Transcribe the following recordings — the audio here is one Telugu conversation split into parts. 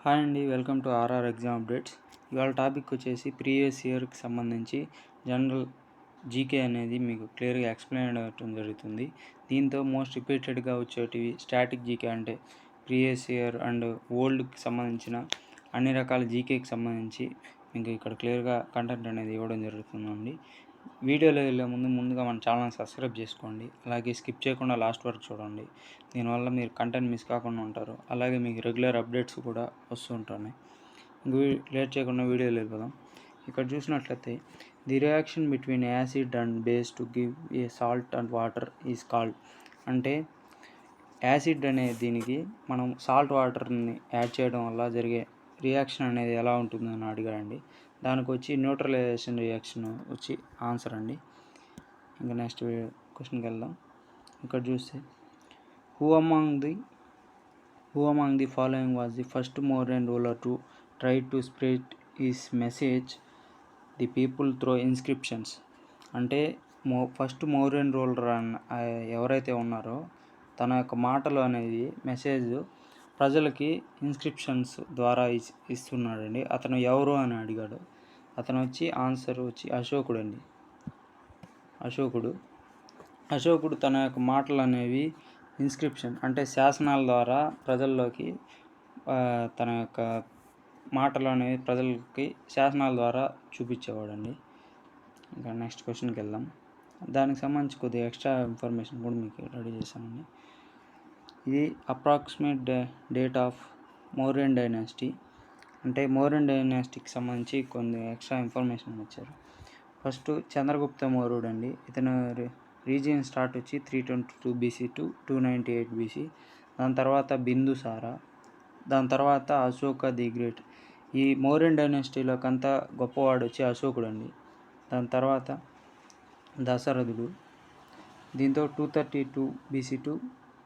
హాయ్ అండి, welcome to RR exam updates. ఇవాళ టాపిక్ వచ్చేసి ప్రీవియస్ ఇయర్కి సంబంధించి జనరల్ జీకే అనేది మీకు క్లియర్గా ఎక్స్ప్లెయిన్ అవ్వటం జరుగుతుంది. దీంతో మోస్ట్ రిపీటెడ్గా వచ్చేటివి స్టాటిక్ జీకే, అంటే ప్రీవియస్ ఇయర్ అండ్ ఓల్డ్కి సంబంధించిన అన్ని రకాల జీకేకి సంబంధించి మీకు ఇక్కడ క్లియర్గా కంటెంట్ అనేది ఇవ్వడం జరుగుతుందండి. వీడియోలో వెళ్ళే ముందుగా మన ఛానల్ని సబ్స్క్రైబ్ చేసుకోండి. అలాగే స్కిప్ చేయకుండా లాస్ట్ వరకు చూడండి. దీనివల్ల మీరు కంటెంట్ మిస్ కాకుండా ఉంటారు. అలాగే మీకు రెగ్యులర్ అప్డేట్స్ కూడా వస్తూ ఉంటున్నాయి. లేట్ చేయకుండా వీడియోలో వెళ్ళిపోదాం. ఇక్కడ చూసినట్లయితే the reaction between acid and base to give a salt and water is called. అంటే యాసిడ్ అనే దీనికి మనం సాల్ట్ వాటర్ని యాడ్ చేయడం వల్ల జరిగే రియాక్షన్ అనేది ఎలా ఉంటుందని అడిగారండి. దానికి వచ్చి న్యూట్రలైజేషన్ రియాక్షన్ వచ్చి ఆన్సర్ అండి. ఇంకా నెక్స్ట్ క్వశ్చన్కి వెళ్దాం. ఇక్కడ చూస్తే who among the following was the first Mauryan ruler to try to spread his message the people through inscriptions. అంటే ఫస్ట్ మౌర్యన్ రూలర్ ఎవరైతే ఉన్నారో తన యొక్క మాటలు అనేది మెసేజ్ ప్రజలకి ఇన్స్క్రిప్షన్స్ ద్వారా ఇస్తున్నాడండి. అతను ఎవరు అని అడిగాడు. అతను వచ్చి ఆన్సర్ వచ్చి అశోకుడు అండి. అశోకుడు తన యొక్క మాటలు అనేవి ఇన్స్క్రిప్షన్ అంటే శాసనాల ద్వారా ప్రజల్లోకి తన యొక్క మాటలు అనేవి ప్రజలకి శాసనాల ద్వారా చూపించేవాడండి. ఇంకా నెక్స్ట్ క్వశ్చన్కి వెళ్దాం. దానికి సంబంధించి కొద్దిగా ఎక్స్ట్రా ఇన్ఫర్మేషన్ కూడా మీకు రెడీ చేశానండి. ఇది approximate date of Mauryan dynasty, అంటే మౌర్యన్ డైనాసిటీకి సంబంధించి కొన్ని ఎక్స్ట్రా ఇన్ఫర్మేషన్ ఇచ్చారు. ఫస్ట్ చంద్రగుప్త మౌర్యుడు అండి. ఇతను రీజియన్ స్టార్ట్ వచ్చి 322 BC టు 298 BC. దాని తర్వాత బిందుసార, దాని తర్వాత అశోక ది గ్రేట్. ఈ మౌర్యన్ డైనాసిటీలోకి అంతా గొప్పవాడు వచ్చి అశోకుడు అండి. దాని తర్వాత దశరథుడు. దీంతో 232 BC టు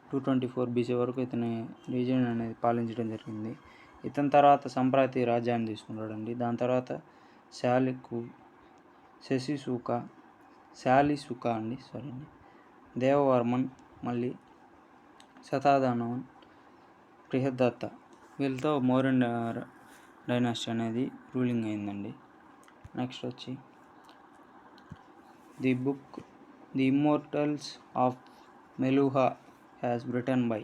224 BC వరకు ఇతని రీజియన్ అనేది పాలించడం జరిగింది. ఇతని తర్వాత సంప్రాతి రాజ్యాన్ని తీసుకున్నాడండి. దాని తర్వాత శాలిసుక అండి, దేవవర్మన్, మళ్ళీ శతాధానవన్, బృహదత్త. వీళ్ళతో మౌర్యన్ డైనాసిటీ అనేది రూలింగ్ అయిందండి. నెక్స్ట్ వచ్చి the book the immortals of Meluha has written by.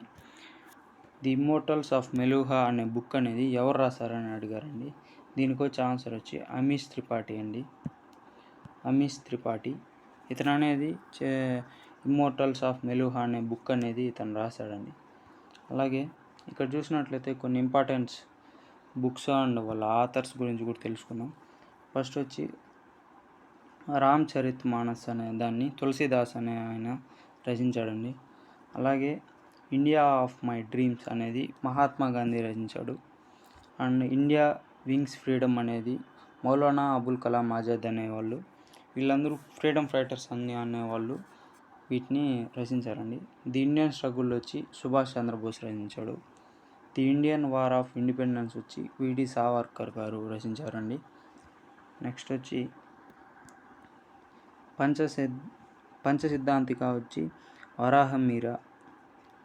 The immortals of Meluha అనే బుక్ అనేది ఎవరు రాశారని అడిగారండి. దీనికి వచ్చే ఆన్సర్ వచ్చి అమీష్ త్రిపాఠి. ఇతను అనేది ఇమ్మోర్టల్స్ ఆఫ్ మెలూహా అనే బుక్ అనేది ఇతను రాశాడండి. అలాగే ఇక్కడ చూసినట్లయితే కొన్ని ఇంపార్టెంట్స్ బుక్స్ అండ్ వాళ్ళ ఆథర్స్ గురించి కూడా తెలుసుకుందాం. ఫస్ట్ వచ్చి రామ్ చరిత్ మానస్ అనే దాన్ని తులసీదాస్ అనే ఆయన రచించాడండి. అలాగే ఇండియా ఆఫ్ మై డ్రీమ్స్ అనేది మహాత్మా గాంధీ రచించాడు. అండ్ ఇండియా వింగ్స్ ఫ్రీడమ్ అనేది మౌలానా అబుల్ కలాం ఆజాద్ అనేవాళ్ళు. వీళ్ళందరూ ఫ్రీడమ్ ఫైటర్స్ అనేవాళ్ళు వీటిని రచించారండి. ది ఇండియన్ స్ట్రగుల్ వచ్చి సుభాష్ చంద్రబోస్ రచించాడు. The Indian war of independence వచ్చి విడి సావర్కర్ గారు రచించారండి. నెక్స్ట్ వచ్చి పంచసిద్ధాంతిక వచ్చి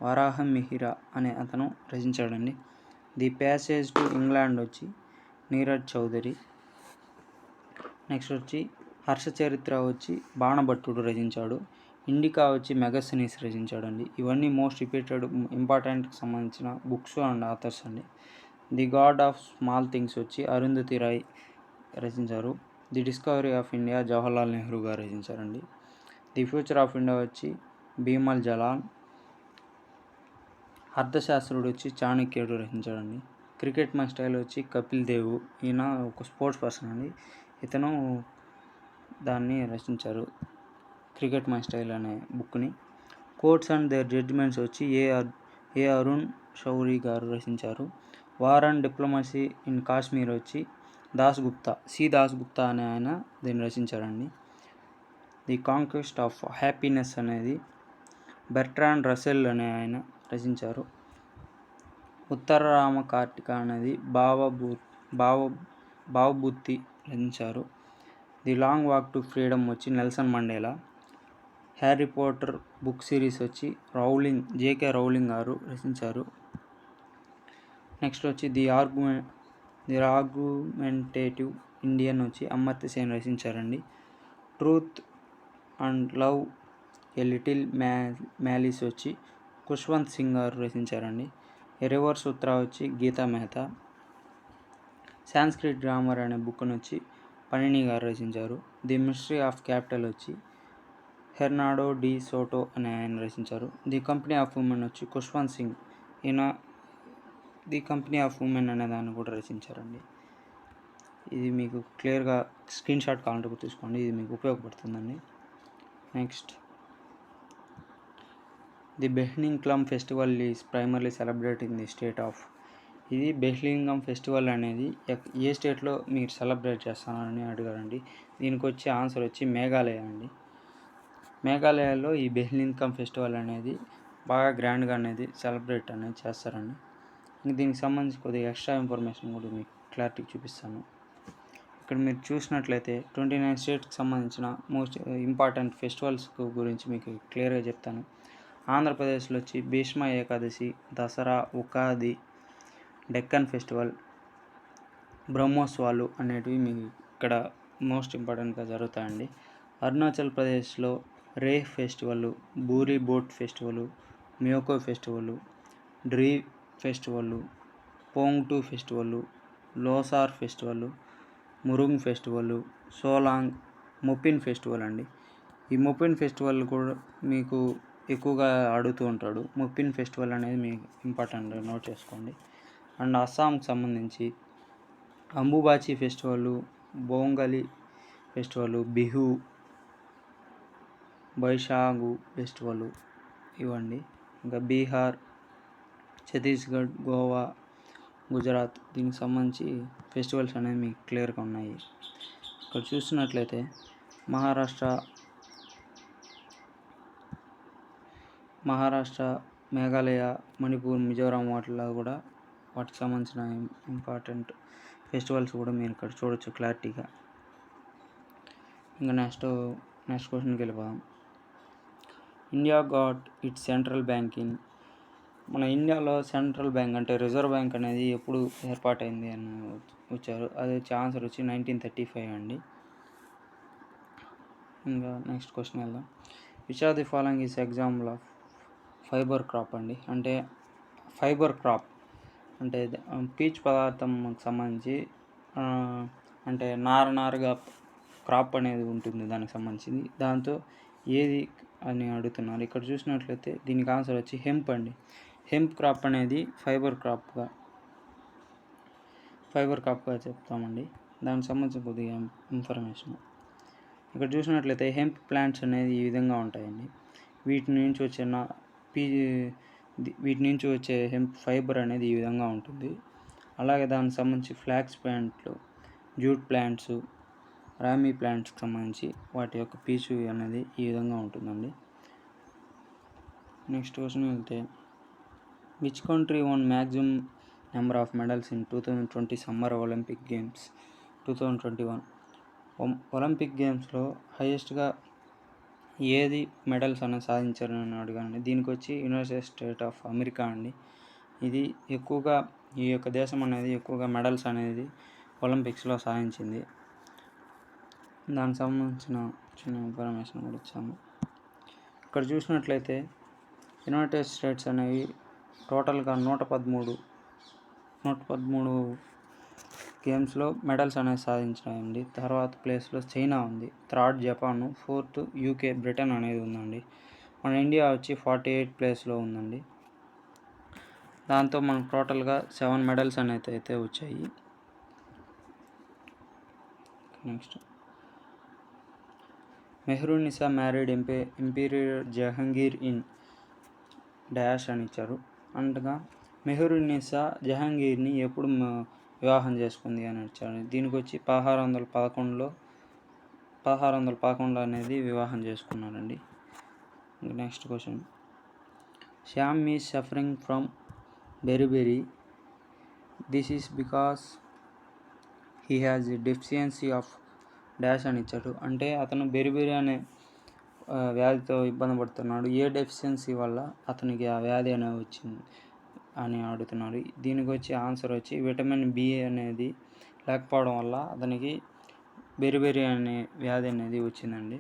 వరాహమిహిర అనే అతను రచించాడండి. ది ప్యాసేజ్ టు ఇంగ్లాండ్ వచ్చి నీరజ్ చౌదరి. నెక్స్ట్ వచ్చి హర్షచరిత్ర వచ్చి బాణభట్టుడు రచించాడు. ఇండికా వచ్చి మెగస్తనీస్ రచించాడండి. ఇవన్నీ మోస్ట్ రిపీటెడ్ ఇంపార్టెంట్కి సంబంధించిన బుక్స్ అండ్ ఆథర్స్ అండి. The God of small things వచ్చి అరుంధతి రాయ్ రచించారు. The discovery of India Jawaharlal Nehru గారు రచించారండి. ది ఫ్యూచర్ ఆఫ్ ఇండియా వచ్చి భీమల్ జలాన్. అర్థశాస్త్రుడు వచ్చి చాణక్యుడు రచించాడండి. క్రికెట్ మై స్టైల్ వచ్చి కపిల్ దేవ్. ఈయన ఒక స్పోర్ట్స్ పర్సన్ అండి. ఇతను దాన్ని రచించారు, క్రికెట్ మై స్టైల్ అనే బుక్ని. కోర్ట్స్ అండ్ దేర్ జడ్జిమెంట్స్ వచ్చి ఏ అరుణ్ షౌరి గారు రచించారు. War and diplomacy in Kashmir వచ్చి దాస్ గుప్తా అనే ఆయన దీన్ని రచించారండి. ది కాంక్వెస్ట్ ఆఫ్ హ్యాపీనెస్ అనేది బెర్ట్రాండ్ రసెల్ అనే ఆయన రచించారు. ఉత్తర రామ కార్టిక అనేది భావభూతి రచించారు. The long walk to freedom వచ్చి Nelson Mandela. Harry Potter book series వచ్చి జేకే రౌలింగ్ గారు రచించారు. నెక్స్ట్ వచ్చి ది ఆర్గ్యుమెంటేటివ్ ఇండియన్ వచ్చి అమర్త్య సేన్ రచించారండి. Truth and love a little malice వచ్చి ఖుష్వంత్ సింగ్ గారు రచించారండి. ఏ రివర్ సూత్ర వచ్చి గీతా మెహతా. సాంస్క్రిట్ గ్రామర్ అనే బుక్ను వచ్చి పనిని గారు రచించారు. ది మిస్టరీ ఆఫ్ క్యాపిటల్ వచ్చి హెర్నాడో డి సోటో అనే ఆయన రచించారు. ది కంపెనీ ఆఫ్ ఉమెన్ వచ్చి ఖుష్వంత్ సింగ్, ఈయన ది కంపెనీ ఆఫ్ ఉమెన్ అనే దాన్ని కూడా రచించారండి. ఇది మీకు క్లియర్గా స్క్రీన్ షాట్ కావాలంటే తీసుకోండి, ఇది మీకు ఉపయోగపడుతుందండి. Next, the Behlingham festival is primarily celebrating the state of. ఇది బెహ్లింగ్హమ్ ఫెస్టివల్ అనేది ఏ స్టేట్లో మీరు సెలబ్రేట్ చేస్తున్నారని అడిగారండి. దీనికి వచ్చే ఆన్సర్ వచ్చి మేఘాలయ అండి. మేఘాలయలో ఈ బెహ్లింగ్హమ్ ఫెస్టివల్ అనేది బాగా గ్రాండ్గా అనేది సెలబ్రేట్ అనేది చేస్తారండి. దీనికి సంబంధించి కొద్దిగా ఎక్స్ట్రా ఇన్ఫర్మేషన్ కూడా మీకు క్లారిటీ చూపిస్తాను. ఇక్కడ మీరు చూసినట్లయితే 29 స్టేట్స్కి సంబంధించిన మోస్ట్ ఇంపార్టెంట్ ఫెస్టివల్స్ గురించి మీకు క్లియర్గా చెప్తాను. ఆంధ్రప్రదేశ్లో వచ్చి భీష్మ ఏకాదశి, దసరా, ఉగాది, డెక్కన్ ఫెస్టివల్, బ్రహ్మోత్సవాలు అనేటివి మీకు ఇక్కడ మోస్ట్ ఇంపార్టెంట్గా జరుగుతాయండి. అరుణాచల్ ప్రదేశ్లో Reh festival, Boori Boot festival, Myoko festival, Dree festival, Pongtu festival, Losar festival, Murung festival, Solung, Mopin festival అండి. ఈ మొపిన్ ఫెస్టివల్ కూడా మీకు ఎక్కువగా అడుగుతూ ఉంటాడు. మొపిన్ ఫెస్టివల్ అనేది మీకు ఇంపార్టెంట్, నోట్ చేసుకోండి. అండ్ అస్సాంకి సంబంధించి Ambubachi festival, Bongali festival, Bihu, Baishagu festival ఇవ్వండి. ఇంకా బీహార్, ఛత్తీస్గఢ్, గోవా, గుజరాత్, దీనికి సంబంధించి ఫెస్టివల్స్ అనేవి మీకు క్లియర్గా ఉన్నాయి. ఇక్కడ చూసినట్లయితే మహారాష్ట్ర, మేఘాలయ, మణిపూర్, మిజోరాం వాటిలో కూడా వాటికి సంబంధించిన ఇంపార్టెంట్ ఫెస్టివల్స్ కూడా మీరు ఇక్కడ చూడొచ్చు క్లారిటీగా. ఇంకా నెక్స్ట్ క్వశ్చన్కి వెళ్ళిపోదాం. India got it's central bank in. మన ఇండియాలో సెంట్రల్ బ్యాంక్ అంటే రిజర్వ్ బ్యాంక్ అనేది ఎప్పుడు ఏర్పాటైంది అని వచ్చారు. అది వచ్చి ఆన్సర్ వచ్చి 1935 అండి. ఇంకా నెక్స్ట్ క్వశ్చన్ వెళ్దాం. Which are the following is example of fibre crop అండి. అంటే ఫైబర్ క్రాప్ అంటే పీచు పదార్థంకి సంబంధించి అంటే నారుగా క్రాప్ అనేది ఉంటుంది దానికి సంబంధించింది. దాంతో ఏది అని అడుగుతున్నారు. ఇక్కడ చూసినట్లయితే దీనికి ఆన్సర్ వచ్చి హెంప్ అండి. హెంప్ క్రాప్ అనేది ఫైబర్ క్రాప్గా చెప్తామండి. దానికి సంబంధించిన కొద్దిగా ఇన్ఫర్మేషన్ ఇక్కడ చూసినట్లయితే హెంప్ ప్లాంట్స్ అనేది ఈ విధంగా ఉంటాయండి. వీటి నుంచి వచ్చే హెంప్ ఫైబర్ అనేది ఈ విధంగా ఉంటుంది. అలాగే దానికి సంబంధించి ఫ్లాక్స్ ప్లాంట్లు, జూట్ ప్లాంట్స్, రామీ ప్లాంట్స్కి సంబంధించి వాటి యొక్క పీచు అనేది ఈ విధంగా ఉంటుందండి. నెక్స్ట్ క్వశ్చన్ వెళ్తే, which country one maximum number of medals in 2020 summer Olympic games 2021. Olympic గేమ్స్లో హైయెస్ట్గా ఏది మెడల్స్ అనేది సాధించారని అడిగానండి. దీనికి వచ్చి యునైటెడ్ స్టేట్ ఆఫ్ అమెరికా అండి. ఇది ఎక్కువగా ఈ యొక్క దేశం అనేది ఎక్కువగా మెడల్స్ అనేది ఒలింపిక్స్లో సాధించింది. దానికి సంబంధించిన చిన్న ఇన్ఫర్మేషన్ కూడా ఇచ్చాము. ఇక్కడ చూసినట్లయితే యునైటెడ్ స్టేట్స్ అనేవి టోటల్గా 113 గేమ్స్లో మెడల్స్ అనేది సాధించాయండి. తర్వాత ప్లేస్లో చైనా ఉంది, third Japan, fourth UK, Britain అనేది ఉందండి. మన ఇండియా వచ్చి 48 ప్లేస్లో ఉందండి. దాంతో మనకు టోటల్గా 7 మెడల్స్ అనేది అయితే వచ్చాయి. Next, Mehrunnisa married emperor Jahangir in dash అని ఇచ్చారు. అంటగా మెహ్రూనిసా జహంగీర్ని ఎప్పుడు వివాహం చేసుకుంది అని ఇచ్చారు. దీనికి వచ్చి 1611 అనేది వివాహం చేసుకున్నారండి. Next question, Shyam is suffering from beriberi. This is because he has deficiency of dash అని ఇచ్చారు. అంటే అతను బెరిబెరీ అనే వ్యాధితో ఇబ్బంది పడుతున్నాడు. ఏ డెఫిషియన్సీ వల్ల అతనికి ఆ వ్యాధి అనేది వచ్చింది అని అడుగుతున్నారు. దీనికి వచ్చి ఆన్సర్ వచ్చి విటమిన్ బి అనేది లేకపోవడం వల్ల అతనికి బెరిబెరి అనే వ్యాధి అనేది వచ్చిందండి.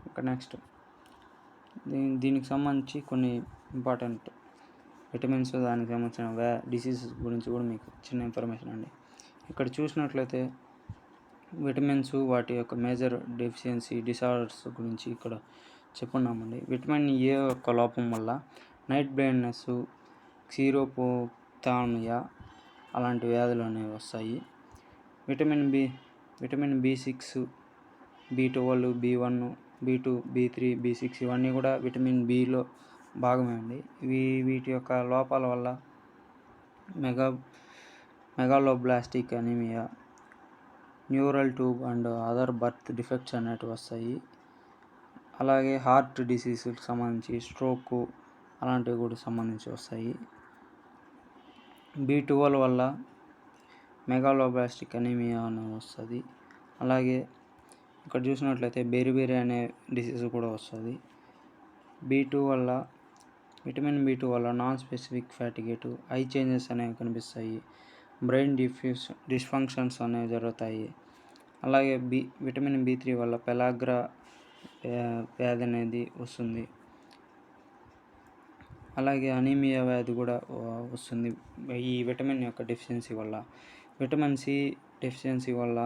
ఇంకా నెక్స్ట్ దీనికి సంబంధించి కొన్ని ఇంపార్టెంట్ విటమిన్స్, దానికి సంబంధించిన డిసీజెస్ గురించి కూడా మీకు చిన్న ఇన్ఫర్మేషన్ అండి. ఇక్కడ చూసినట్లయితే విటమిన్స్, వాటి యొక్క మేజర్ డెఫిషియన్సీ డిసార్డర్స్ గురించి ఇక్కడ చెప్పున్నామండి. విటమిన్ ఏ యొక్క లోపం వల్ల నైట్ బ్లైండ్నెస్, క్షీరోపోథామియా అలాంటి వ్యాధులు అనేవి వస్తాయి. Vitamin B6, B12, B1, B2, B3, B6 ఇవన్నీ కూడా విటమిన్ బిలో భాగమే అండి. వీటి యొక్క లోపాల వల్ల megaloblastic anaemia, neural tube and other birth defects అనేటివి వస్తాయి. అలాగే హార్ట్ డిసీజ్కి సంబంధించి స్ట్రోక్ అలాంటివి కూడా సంబంధించి వస్తాయి. B12 వల్ల మెగాలోబ్లాస్టిక్ అనీమియా అనేది వస్తుంది. అలాగే ఇక్కడ చూసినట్లయితే బెరిబెరి అనే డిసీజ్ కూడా వస్తుంది. విటమిన్ B2 వల్ల నాన్ స్పెసిఫిక్ ఫ్యాటిగేట్, ఐ చేంజెస్ అనేవి కనిపిస్తాయి, బ్రెయిన్ డిస్ఫంక్షన్స్ అనేవి జరుగుతాయి. అలాగే విటమిన్ B3 వల్ల పెలాగ్రా వ్యాధి అనేది వస్తుంది. అలాగే అనీమియా వ్యాధి కూడా వస్తుంది ఈ విటమిన్ యొక్క డెఫిషియన్సీ వల్ల. విటమిన్ సి డెఫిషియన్సీ వల్ల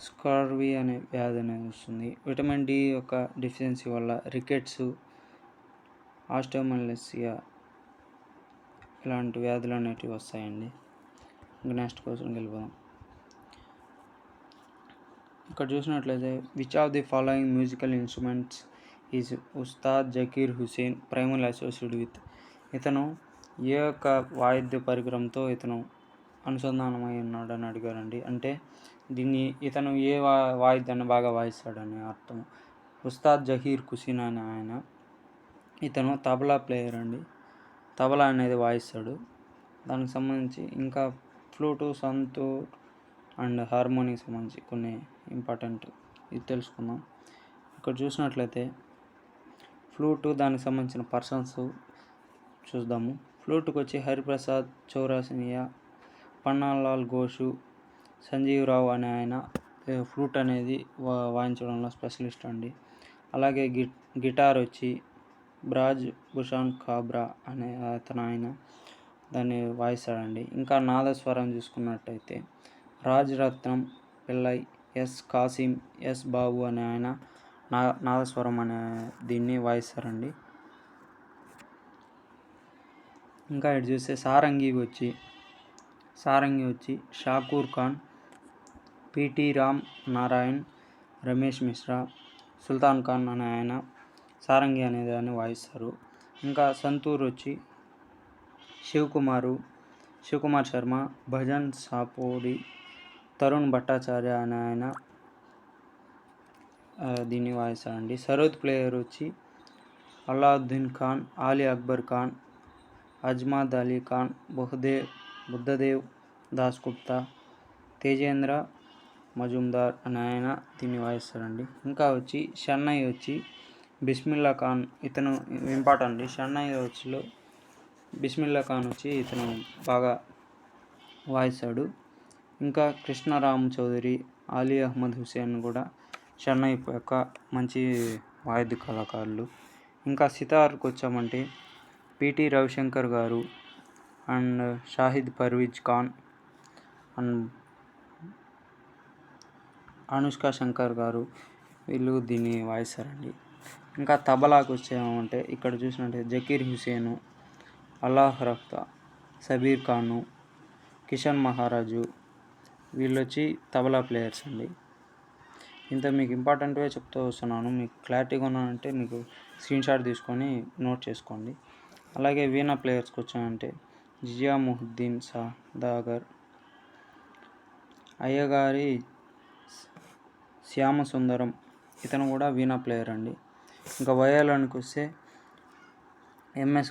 స్కార్వీ అనే వ్యాధి అనేది వస్తుంది. విటమిన్ డి యొక్క డెఫిషియన్సీ వల్ల రికెట్స్, ఆస్టోమలేసియా ఇలాంటి వ్యాధులు అనేటివి వస్తాయండి. ఇంకా నెక్స్ట్ క్వశ్చన్కి వెళ్ళిపోదాం. ఇక్కడ చూసినట్లయితే which of the following musical instruments is Ustad Zakir Hussain primary associated with. ఇతను ఏ యొక్క వాయిద్య పరికరంతో ఇతను అనుసంధానమై ఉన్నాడు అని అడిగారండి. అంటే ఇతను ఏ వాయిద్యాన్ని బాగా వాయిస్తాడని అర్థం. ఉస్తాద్ జకీర్ హుసేన్ అనే ఆయన ఇతను తబలా ప్లేయర్ అండి. తబలా అనేది వాయిస్తాడు. దానికి సంబంధించి ఇంకా ఫ్లూటు, సంతూర్ అండ్ హార్మోనికి సంబంధించి కొన్ని ఇంపార్టెంట్ ఇది తెలుసుకుందాం. ఇక్కడ చూసినట్లయితే ఫ్లూటు, దానికి సంబంధించిన పర్సన్స్ చూద్దాము. ఫ్లూటుకు వచ్చి హరిప్రసాద్ చౌరాసియా, పన్నాలాల్ ఘోష్, సంజీవ్ రావు అనే ఆయన ఫ్లూట్ అనేది వాయించడంలో స్పెషలిస్ట్ అండి. అలాగే గిటార్ వచ్చి బ్రాజ్ భూషణ్ ఖాబ్రా అనే ఆయన దాన్ని వాయిస్తాడండి. ఇంకా నాదస్వరం చూసుకున్నట్టయితే రాజరత్నం పిల్లై, ఎస్ కాసిం, ఎస్ బాబు అనే ఆయన నాదస్వరం అనే దీన్ని వాయిస్తారండి. ఇంకా ఇటు చూస్తే సారంగి వచ్చి షాకూర్ ఖాన్, పిటి రామ్ నారాయణ్, రమేష్ మిశ్రా, సుల్తాన్ ఖాన్ అనే ఆయన సారంగి అనే దాన్ని వాయిస్తారు. ఇంకా సంతూర్ వచ్చి శివకుమార్ శర్మ, భజన్ సాపోడి, తరుణ్ భట్టాచార్య అనే ఆయన దీన్ని వాయిస్తారండి. సరోద్ ప్లేయర్ వచ్చి అలావుద్దీన్ ఖాన్, ఆలీ అక్బర్ ఖాన్, అజ్మాద్ అలీ ఖాన్, బుద్ధదేవ్ దాస్గుప్తా, తేజేంద్ర మజుందార్ అనే ఆయన దీన్ని వాయిస్తారండి. ఇంకా వచ్చి షన్నై వచ్చి బిస్మిల్లా ఖాన్, ఇతను ఇంపార్టెంట్ అండి. షన్నై వచ్చిలో బిస్మిల్లా ఖాన్ వచ్చి ఇతను బాగా వాయిస్తాడు. ఇంకా కృష్ణరామ్ చౌదరి, అలీ అహ్మద్ హుసేన్ కూడా షన్నై యొక్క మంచి వాయిద్య కళాకారులు. ఇంకా సితార్కి వచ్చామంటే పిటి రవిశంకర్ గారు అండ్ షాహిద్ పర్వీజ్ ఖాన్ అండ్ అనుష్క శంకర్ గారు వీళ్ళు దీన్ని వాయిస్తారండి. ఇంకా తబలాకు వచ్చామంటే ఇక్కడ చూసినట్టే జకీర్ హుసేను, అల్లాహ్ రఫ్తా, సబీర్ ఖాను, కిషన్ మహారాజు వీళ్ళు వచ్చి తబలా ప్లేయర్స్ అండి. ఇంత మీకు ఇంపార్టెంట్వే చెప్తూ వస్తున్నాను. మీకు క్లారిటీగా ఉన్నానంటే మీకు స్క్రీన్ షాట్ తీసుకొని నోట్ చేసుకోండి. అలాగే వీణా ప్లేయర్స్కి వచ్చామంటే జియా ముహుద్దీన్ సదాగర్, అయ్యగారి శ్యామసుందరం ఇతను కూడా వీణా ప్లేయర్ అండి. ఇంకా వయోలిన్కి వస్తే M R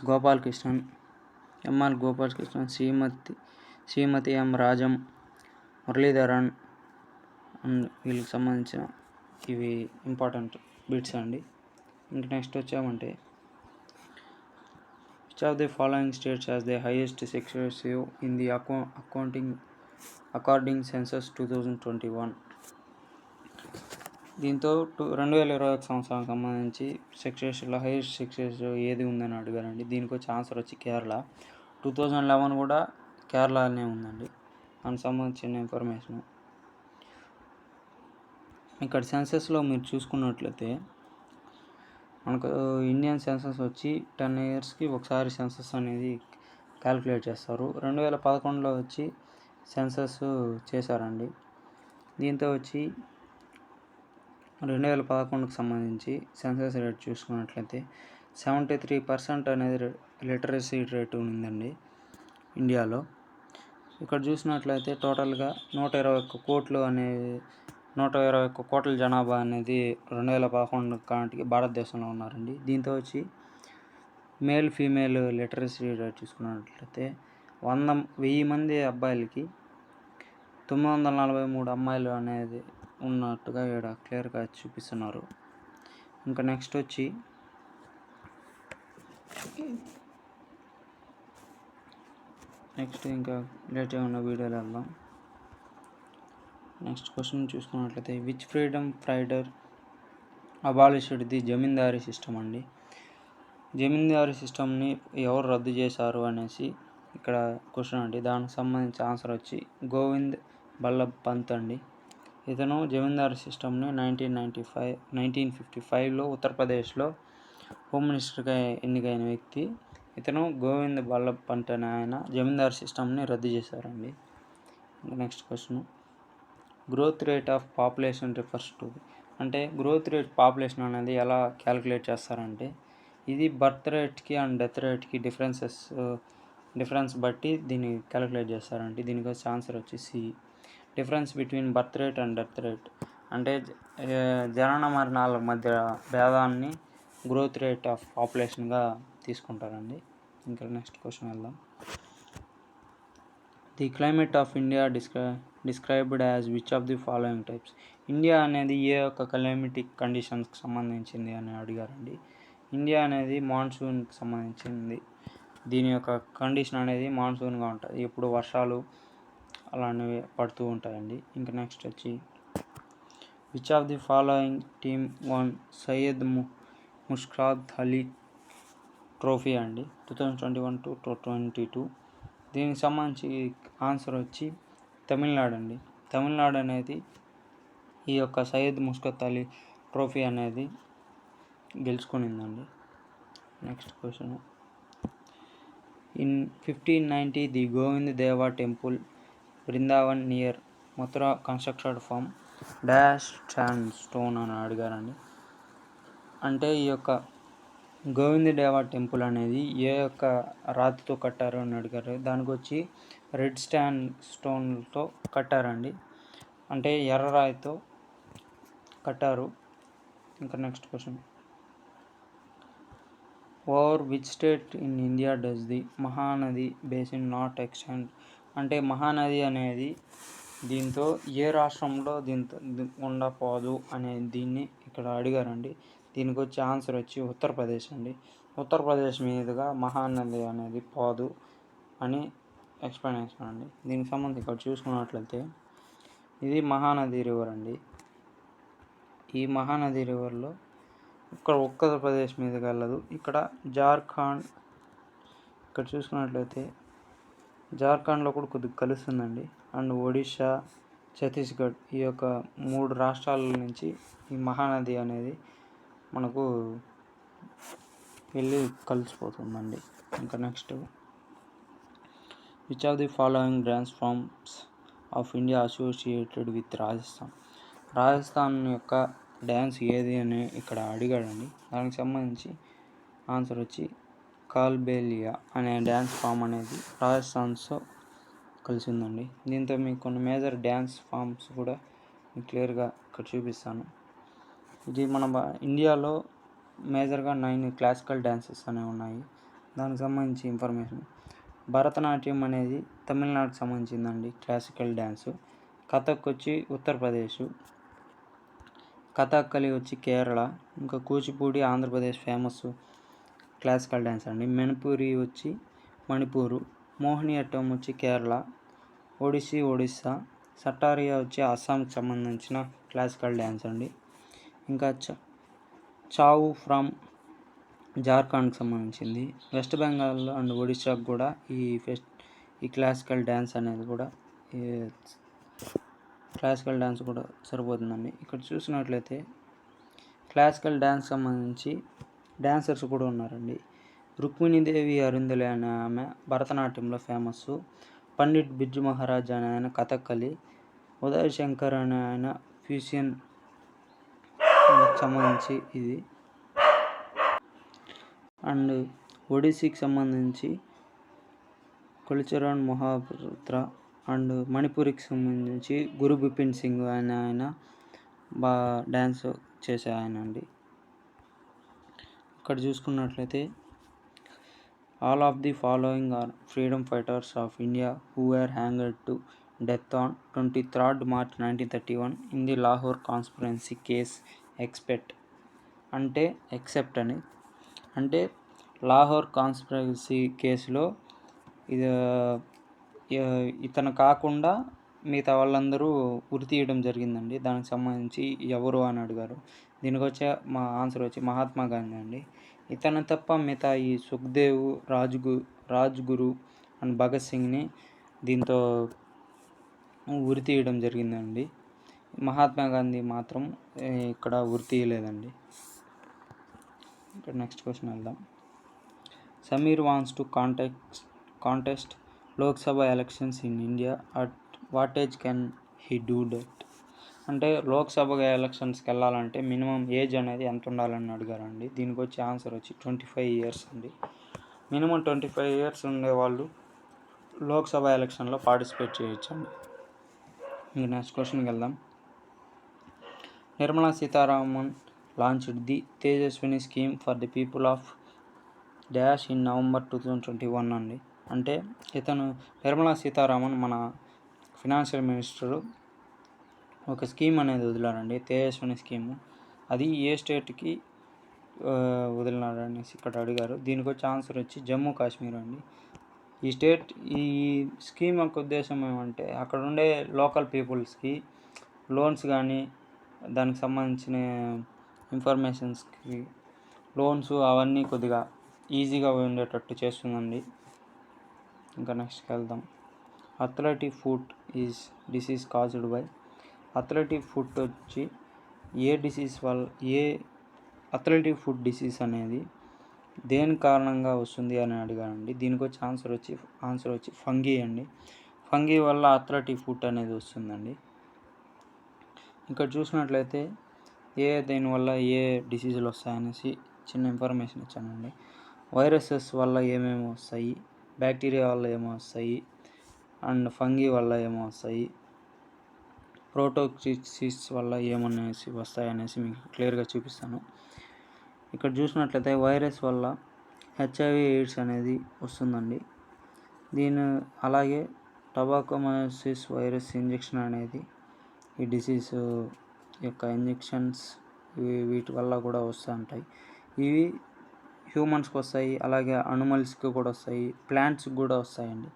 Gopalakrishnan, Shrimati M Rajam, Muralidharan and వీళ్ళకి సంబంధించిన ఇవి ఇంపార్టెంట్ బిట్స్ అండి. ఇంక నెక్స్ట్ వచ్చామంటే which of the following states has the highest sex ratio in the according census 2021. దీంతో 2021 సంవత్సరానికి సంబంధించి సెక్స్ రేషియోలో హైయెస్ట్ సెక్స్ రేషియో ఏది ఉందని అడిగారండి. దీనికి వచ్చి ఆన్సర్ వచ్చి కేరళ. 2011 కూడా కేరళనే ఉందండి. దానికి సంబంధించిన ఇన్ఫర్మేషన్ ఇక్కడ సెన్సస్లో మీరు చూసుకున్నట్లయితే మనకు ఇండియన్ సెన్సస్ వచ్చి 10 yearsకి ఒకసారి సెన్సస్ అనేది క్యాలిక్యులేట్ చేస్తారు. 2011లో వచ్చి సెన్సస్ చేశారండి. దీంతో వచ్చి 2011కి సంబంధించి సెన్సస్ రేట్ చూసుకున్నట్లయితే 73% అనేది లిటరసీ రేటు ఉందండి ఇండియాలో. ఇక్కడ చూసినట్లయితే టోటల్గా 121 కోట్ల జనాభా అనేది 2011 కాటికి భారతదేశంలో ఉన్నారండి. దీంతో వచ్చి మేల్ ఫీమేల్ లిటరసీ రేట్ చూసుకున్నట్లయితే 1000 మంది అబ్బాయిలకి 943 అమ్మాయిలు అనేది ఉన్నట్టుగా ఇక్కడ క్లియర్గా చూపిస్తున్నారు. ఇంకా నెక్స్ట్ వచ్చి ఇంకా లేట్గా ఉన్న వీడియోలో వెళ్దాం. నెక్స్ట్ క్వశ్చన్ చూసుకున్నట్లయితే which freedom fighter abolished the zamindari system అండి. జమీందారీ సిస్టమ్ని ఎవరు రద్దు చేశారు అనేసి ఇక్కడ క్వశ్చన్ అండి. దానికి సంబంధించి ఆన్సర్ వచ్చి గోవింద్ బల్లభ్ పంత్ అండి. ఇతను జమీందారీ సిస్టమ్ని 1955లో ఉత్తరప్రదేశ్లో హోమ్ మినిస్టర్గా ఎన్నికైన వ్యక్తి. ఇతను గోవింద్ బల్లభ్ పంత్ అనే ఆయన జమీందారీ సిస్టమ్ని రద్దు చేశారండి. Next question growth rate of population refers to అంటే గ్రోత్ రేట్ పాపులేషన్ అనేది ఎలా క్యాలిక్యులేట్ చేస్తారంటే ఇది బర్త్ రేట్కి అండ్ డెత్ రేట్కి డిఫరెన్స్ బట్టి దీన్ని క్యాలిక్యులేట్ చేస్తారండి. దీనికి వచ్చే ఆన్సర్ వచ్చేసి difference between birth rate and death rate అంటే జనన మరణాల మధ్య భేదాన్ని గ్రోత్ రేట్ ఆఫ్ పాపులేషన్గా తీసుకుంటారండి. ఇంకా నెక్స్ట్ క్వశ్చన్ వెళ్దాం. The climate of India described as which of the following types. India అనేది ఏ యొక్క క్లైమేటిక్ కండిషన్స్కి సంబంధించింది అని అడిగారండి. ఇండియా అనేది మాన్సూన్కి సంబంధించింది. దీని యొక్క కండిషన్ అనేది మాన్సూన్గా ఉంటుంది. ఎప్పుడు వర్షాలు అలాంటివి పడుతూ ఉంటాయండి. ఇంకా నెక్స్ట్ వచ్చి which of the following team one Syed Mushtaq Ali trophy అండి 2021-22. దీనికి సంబంధించి ఆన్సర్ వచ్చి తమిళనాడు అండి. తమిళనాడు అనేది ఈ యొక్క సయ్యద్ ముష్తాక్ అలీ ట్రోఫీ అనేది గెలుచుకునిందండి. Next question in 1590 the Govind Deva temple Vrindavan near Mathura constructed from dash sand stone అని అడిగారండి. అంటే ఈ యొక్క గోవింద్ దేవ టెంపుల్ అనేది ఏ యొక్క రాతితో కట్టారు అని అడిగారు. దానికి వచ్చి రెడ్ శాండ్ స్టోన్తో కట్టారండి. అంటే ఎర్ర రాయితో కట్టారు. ఇంకా next question over which state in India does the Mahanadi basin not extend అంటే మహానది అనేది దీంతో ఏ రాష్ట్రంలో దీంతో ఉండపోదు అనే దీన్ని ఇక్కడ అడిగారండి. దీనికి వచ్చే ఆన్సర్ వచ్చి ఉత్తరప్రదేశ్ అండి. ఉత్తరప్రదేశ్ మీదుగా మహానది అనేది పోదు అని ఎక్స్ప్లెనేషన్ అండి. దీనికి సంబంధించి ఇక్కడ చూసుకున్నట్లయితే ఇది మహానది రివర్ అండి. ఈ మహానది రివర్లో ఇక్కడ ఉత్తరప్రదేశ్ మీదుగా వెళ్ళదు. ఇక్కడ జార్ఖండ్ ఇక్కడ చూసుకున్నట్లయితే జార్ఖండ్లో కూడా కొద్దిగా కలుస్తుందండి. అండ్ ఒడిషా, ఛత్తీస్గఢ్ ఈ యొక్క 3 రాష్ట్రాల నుంచి ఈ మహానది అనేది మనకు వెళ్ళి కలిసిపోతుందండి. ఇంకా next which of the following dance forms of India associated with Rajasthan. Rajasthan యొక్క డ్యాన్స్ ఏది అని ఇక్కడ అడిగాడండి. దానికి సంబంధించి ఆన్సర్ వచ్చి కాల్బేలియా అనే డ్యాన్స్ ఫామ్ అనేది రాజస్థాన్తో కలిసిందండి. దీంతో మీకు కొన్ని మేజర్ డ్యాన్స్ ఫామ్స్ కూడా మీకు క్లియర్గా ఇక్కడ చూపిస్తాను. ఇది మన ఇండియాలో మేజర్గా 9 క్లాసికల్ డ్యాన్సెస్ అనేవి ఉన్నాయి. దానికి సంబంధించి ఇన్ఫర్మేషన్ భరతనాట్యం అనేది తమిళనాడుకి సంబంధించిందండి క్లాసికల్ డ్యాన్సు. కథక్ వచ్చి ఉత్తరప్రదేశ్, కథాకళి వచ్చి కేరళ, ఇంకా Kuchipudi Andhra Pradesh famous classical dance అండి. మణిపూరి వచ్చి మణిపూరు, మోహినియట్టం వచ్చి కేరళ, ఒడిస్సీ ఒడిస్సా, సటారియా వచ్చి అస్సాంకి సంబంధించిన క్లాసికల్ డ్యాన్స్ అండి. ఇంకా చావు ఫ్రమ్ జార్ఖండ్కి సంబంధించింది. వెస్ట్ బెంగాల్ అండ్ ఒడిస్సాకు కూడా ఈ క్లాసికల్ డ్యాన్స్ అనేది కూడా సరిపోతుందండి. ఇక్కడ చూసినట్లయితే క్లాసికల్ డ్యాన్స్ సంబంధించి డ్యాన్సర్స్ కూడా ఉన్నారండి. రుక్మిణీదేవి అరుంధలే అనే ఆమె భరతనాట్యంలో ఫేమస్. పండిట్ బిర్జు మహారాజ్ అనే ఆయన కథక్కలి, ఉదయ్ శంకర్ అనే ఆయన ఫ్యూషన్ సంబంధించి ఇది. అండ్ ఒడిస్సీకి సంబంధించి కొలిచరణ్ మహాపాత్ర అండ్ మణిపూర్కి సంబంధించి గురు బిపిన్ సింగ్ అనే ఆయన డ్యాన్స్ చేసే ఆయన అండి. ఇక్కడ చూసుకున్నట్లయితే all of the following are freedom fighters of India who are hanged to death on 23rd March 1931 in the Lahore conspiracy case except అని అంటే లాహోర్ కాన్స్పిరసీ కేసులో ఇతను కాకుండా మిగతా వాళ్ళందరూ ఉరి తీయడం జరిగిందండి. దానికి సంబంధించి ఎవరు అని అడిగారు. దీనికి వచ్చే మా ఆన్సర్ వచ్చి మహాత్మా గాంధీ అండి. ఇతను తప్ప మిగతా ఈ సుఖ్దేవ్, రాజ్గురు అండ్ భగత్ సింగ్ని దీంతో ఉరి తీయడం జరిగిందండి. మహాత్మా గాంధీ మాత్రం ఇక్కడ ఉరి తీయలేదండి. ఇక్కడ నెక్స్ట్ క్వశ్చన్ వెళ్దాం. Sameer wants to contest Lok Sabha elections in India at what age can he do that? అంటే లోక్సభ ఎలక్షన్స్కి వెళ్ళాలంటే మినిమం ఏజ్ అనేది ఎంత ఉండాలని అడిగారండి. దీనికి వచ్చే ఆన్సర్ వచ్చి 25 years అండి. మినిమం 25 years ఉండేవాళ్ళు లోక్సభ ఎలక్షన్లో పార్టిసిపేట్ చేయొచ్చండి. ఇంకా నెక్స్ట్ క్వశ్చన్కి వెళ్దాం. Nirmala Sitharaman launched the Tejaswini scheme for the people of dash in November 2021 అండి. అంటే నిర్మలా సీతారామన్ మన ఫినాన్షియల్ మినిస్టరు ఒక స్కీమ్ అనేది వదిలారండి, తేజస్విని స్కీము. అది ఏ స్టేట్కి వదిలినారు అనేసి ఇక్కడ అడిగారు. దీనికి వచ్చే ఆన్సర్ వచ్చి జమ్మూ కాశ్మీర్ అండి. ఈ స్కీమ్ యొక్క ఉద్దేశం ఏమంటే అక్కడ ఉండే లోకల్ పీపుల్స్కి లోన్స్ కానీ దానికి సంబంధించిన ఇన్ఫర్మేషన్స్కి లోన్స్ అవన్నీ కొద్దిగా ఈజీగా ఉండేటట్టు చేస్తుందండి. ఇంకా నెక్స్ట్కి వెళ్దాం. Athletic foot disease caused by athletic foot వచ్చి అథ్లెటిక్ ఫుట్ డిసీజ్ అనేది దేని కారణంగా వస్తుంది అని అడిగానండి. దీనికి వచ్చి ఆన్సర్ వచ్చి ఫంగీ అండి. ఫంగీ వల్ల అథ్లెటిక్ ఫుట్ అనేది వస్తుందండి. ఇక్కడ చూసినట్లయితే దీనివల్ల ఏ డిసీజులు వస్తాయనేసి చిన్న ఇన్ఫర్మేషన్ ఇచ్చానండి. వైరసెస్ వల్ల ఏమేమి వస్తాయి, బ్యాక్టీరియా వల్ల ఏమో వస్తాయి, అండ్ ఫంగీ వల్ల ఏమో వస్తాయి, ప్రోటోక్సిస్ వల్ల ఏమనేసి వస్తాయనేసి మీకు క్లియర్గా చూపిస్తాను. ఇక్కడ చూసినట్లయితే వైరస్ వల్ల HIV AIDS అనేది వస్తుందండి. అలాగే టొబాకోమయోసిస్ వైరస్ ఇంజెక్షన్ అనేది ఈ డిసీజ్ యొక్క ఇంజెక్షన్స్ వీటి వల్ల కూడా వస్తూ ఉంటాయి. ఇవి హ్యూమన్స్కి వస్తాయి, అలాగే అనిమల్స్కి కూడా వస్తాయి, ప్లాంట్స్కి కూడా వస్తాయండి.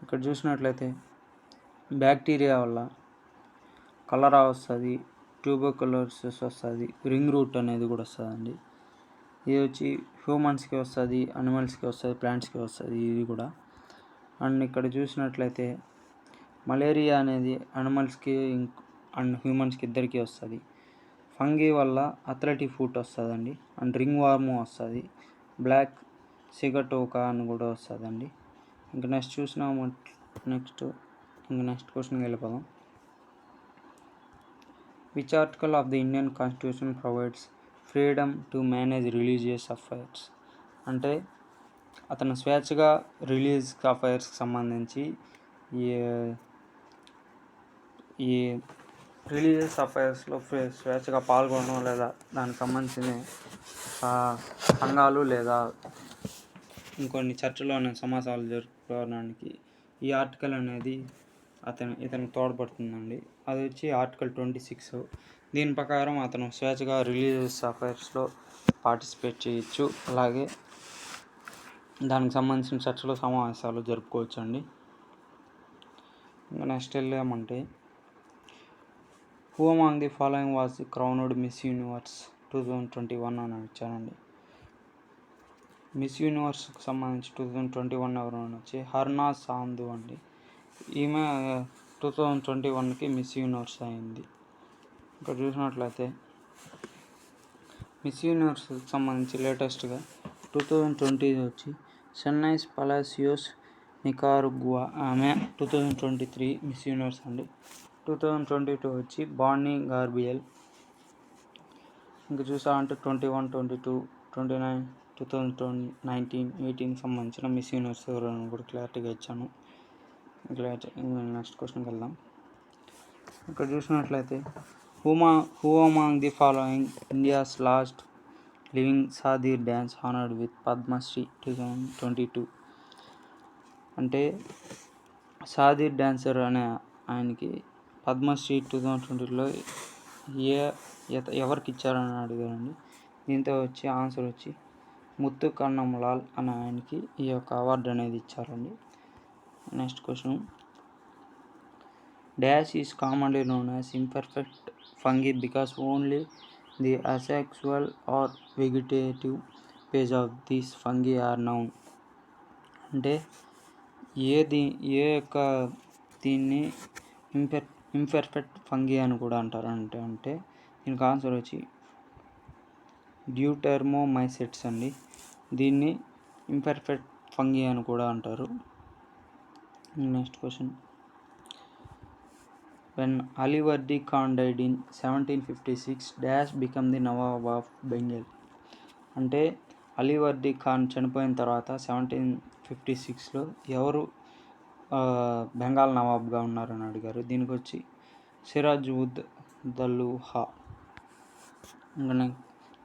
ఇక్కడ చూసినట్లయితే బ్యాక్టీరియా వల్ల కలరా వస్తుంది, ట్యూబర్కులోసిస్ వస్తుంది, రింగ్ రూట్ అనేది కూడా వస్తుందండి. ఇది వచ్చి హ్యూమన్స్కి వస్తుంది, అనిమల్స్కి వస్తుంది, ప్లాంట్స్కి వస్తుంది ఇది కూడా. అండ్ ఇక్కడ చూసినట్లయితే మలేరియా అనేది అనిమల్స్కి అండ్ హ్యూమన్స్కి ఇద్దరికీ వస్తుంది. ఫంగీ వల్ల అథ్లెటిక్ ఫుట్ వస్తుందండి. అండ్ రింగ్ వార్మ్ వస్తుంది, బ్లాక్ సిగటోకా అని కూడా వస్తుందండి. ఇంకా నెక్స్ట్ క్వశ్చన్కి వెళ్ళిపోదాం. Which article of the Indian constitution provides freedom to manage religious affairs? అంటే అతను స్వేచ్ఛగా రిలీజియస్ అఫైర్స్కి సంబంధించి ఈ రిలీజియస్ అఫైర్స్లో స్వేచ్ఛగా పాల్గొనడం లేదా దానికి సంబంధించిన సంఘాలు లేదా ఇంకొన్ని చర్చలోని సమాసాలు జరుపుకోవడానికి ఈ ఆర్టికల్ అనేది ఇతనికి తోడ్పడుతుందండి. అది వచ్చి ఆర్టికల్ 26. దీని ప్రకారం అతను స్వేచ్ఛగా రిలీజియస్ అఫైర్స్లో పార్టిసిపేట్ చేయొచ్చు. అలాగే దానికి సంబంధించిన చర్చలు సమావేశాలు జరుపుకోవచ్చు అండి. ఇంకా నెక్స్ట్ వెళ్ళామంటే who among the following was the crowned Miss Universe 2021 అని ఇచ్చానండి. మిస్ యూనివర్స్కి సంబంధించి 2021 ఎవరు వచ్చి హర్నా సాంధు అండి. ఈమె 2021కి మిస్ యూనివర్స్ అయింది. ఇక్కడ చూసినట్లయితే మిస్ యూనివర్స్కి సంబంధించి లేటెస్ట్గా 2020 వచ్చి సెన్నైస్ పలాసియోస్ నికారగువా, ఆమె 2023 మిస్ యూనివర్స్ అండి. 2022 వచ్చి బాన్నీ గార్బియల్. ఇంకా చూసామంటే 21, 22, 29, 2019, 18 సంబంధించిన మిస్ యూనివర్స్ ఎవరైనా కూడా క్లారిటీగా ఇచ్చాను. నెక్స్ట్ క్వశ్చన్కి వెళ్దాం. ఇక్కడ చూసినట్లయితే who among the following India's last living Sadir dance honoured with Padmashri 2022 అంటే సాదీర్ డాన్సర్ అనే ఆయనకి పద్మశ్రీ 2020లో ఎవరికి ఇచ్చారని అడిగారండి. దీంతో వచ్చి ఆన్సర్ వచ్చి ముత్తు కన్నమలాల్ అనే ఆయనకి ఈ యొక్క అవార్డు అనేది ఇచ్చారండి. Next question dash is commonly known as imperfect fungi because only the asexual or vegetative phase of this fungi are known. అంటే ఏ యొక్క దీన్ని ఇంపర్ఫెక్ట్ ఫంగీ అని కూడా అంటారు. అంటే దీనికి ఆన్సర్ వచ్చి డ్యూటెర్మోమైసెట్స్ అండి. దీన్ని ఇంపర్ఫెక్ట్ ఫంగీ అని కూడా అంటారు. Next question when Alivardi Khan died in 1756 dash become the nawab of Bengal. అంటే అలీవర్దీ ఖాన్ చనిపోయిన తర్వాత 1756లో ఎవరు బెంగాల్ నవాబ్గా ఉన్నారని అడిగారు. దీనికి వచ్చి సిరాజ్ ఉద్ దౌలా.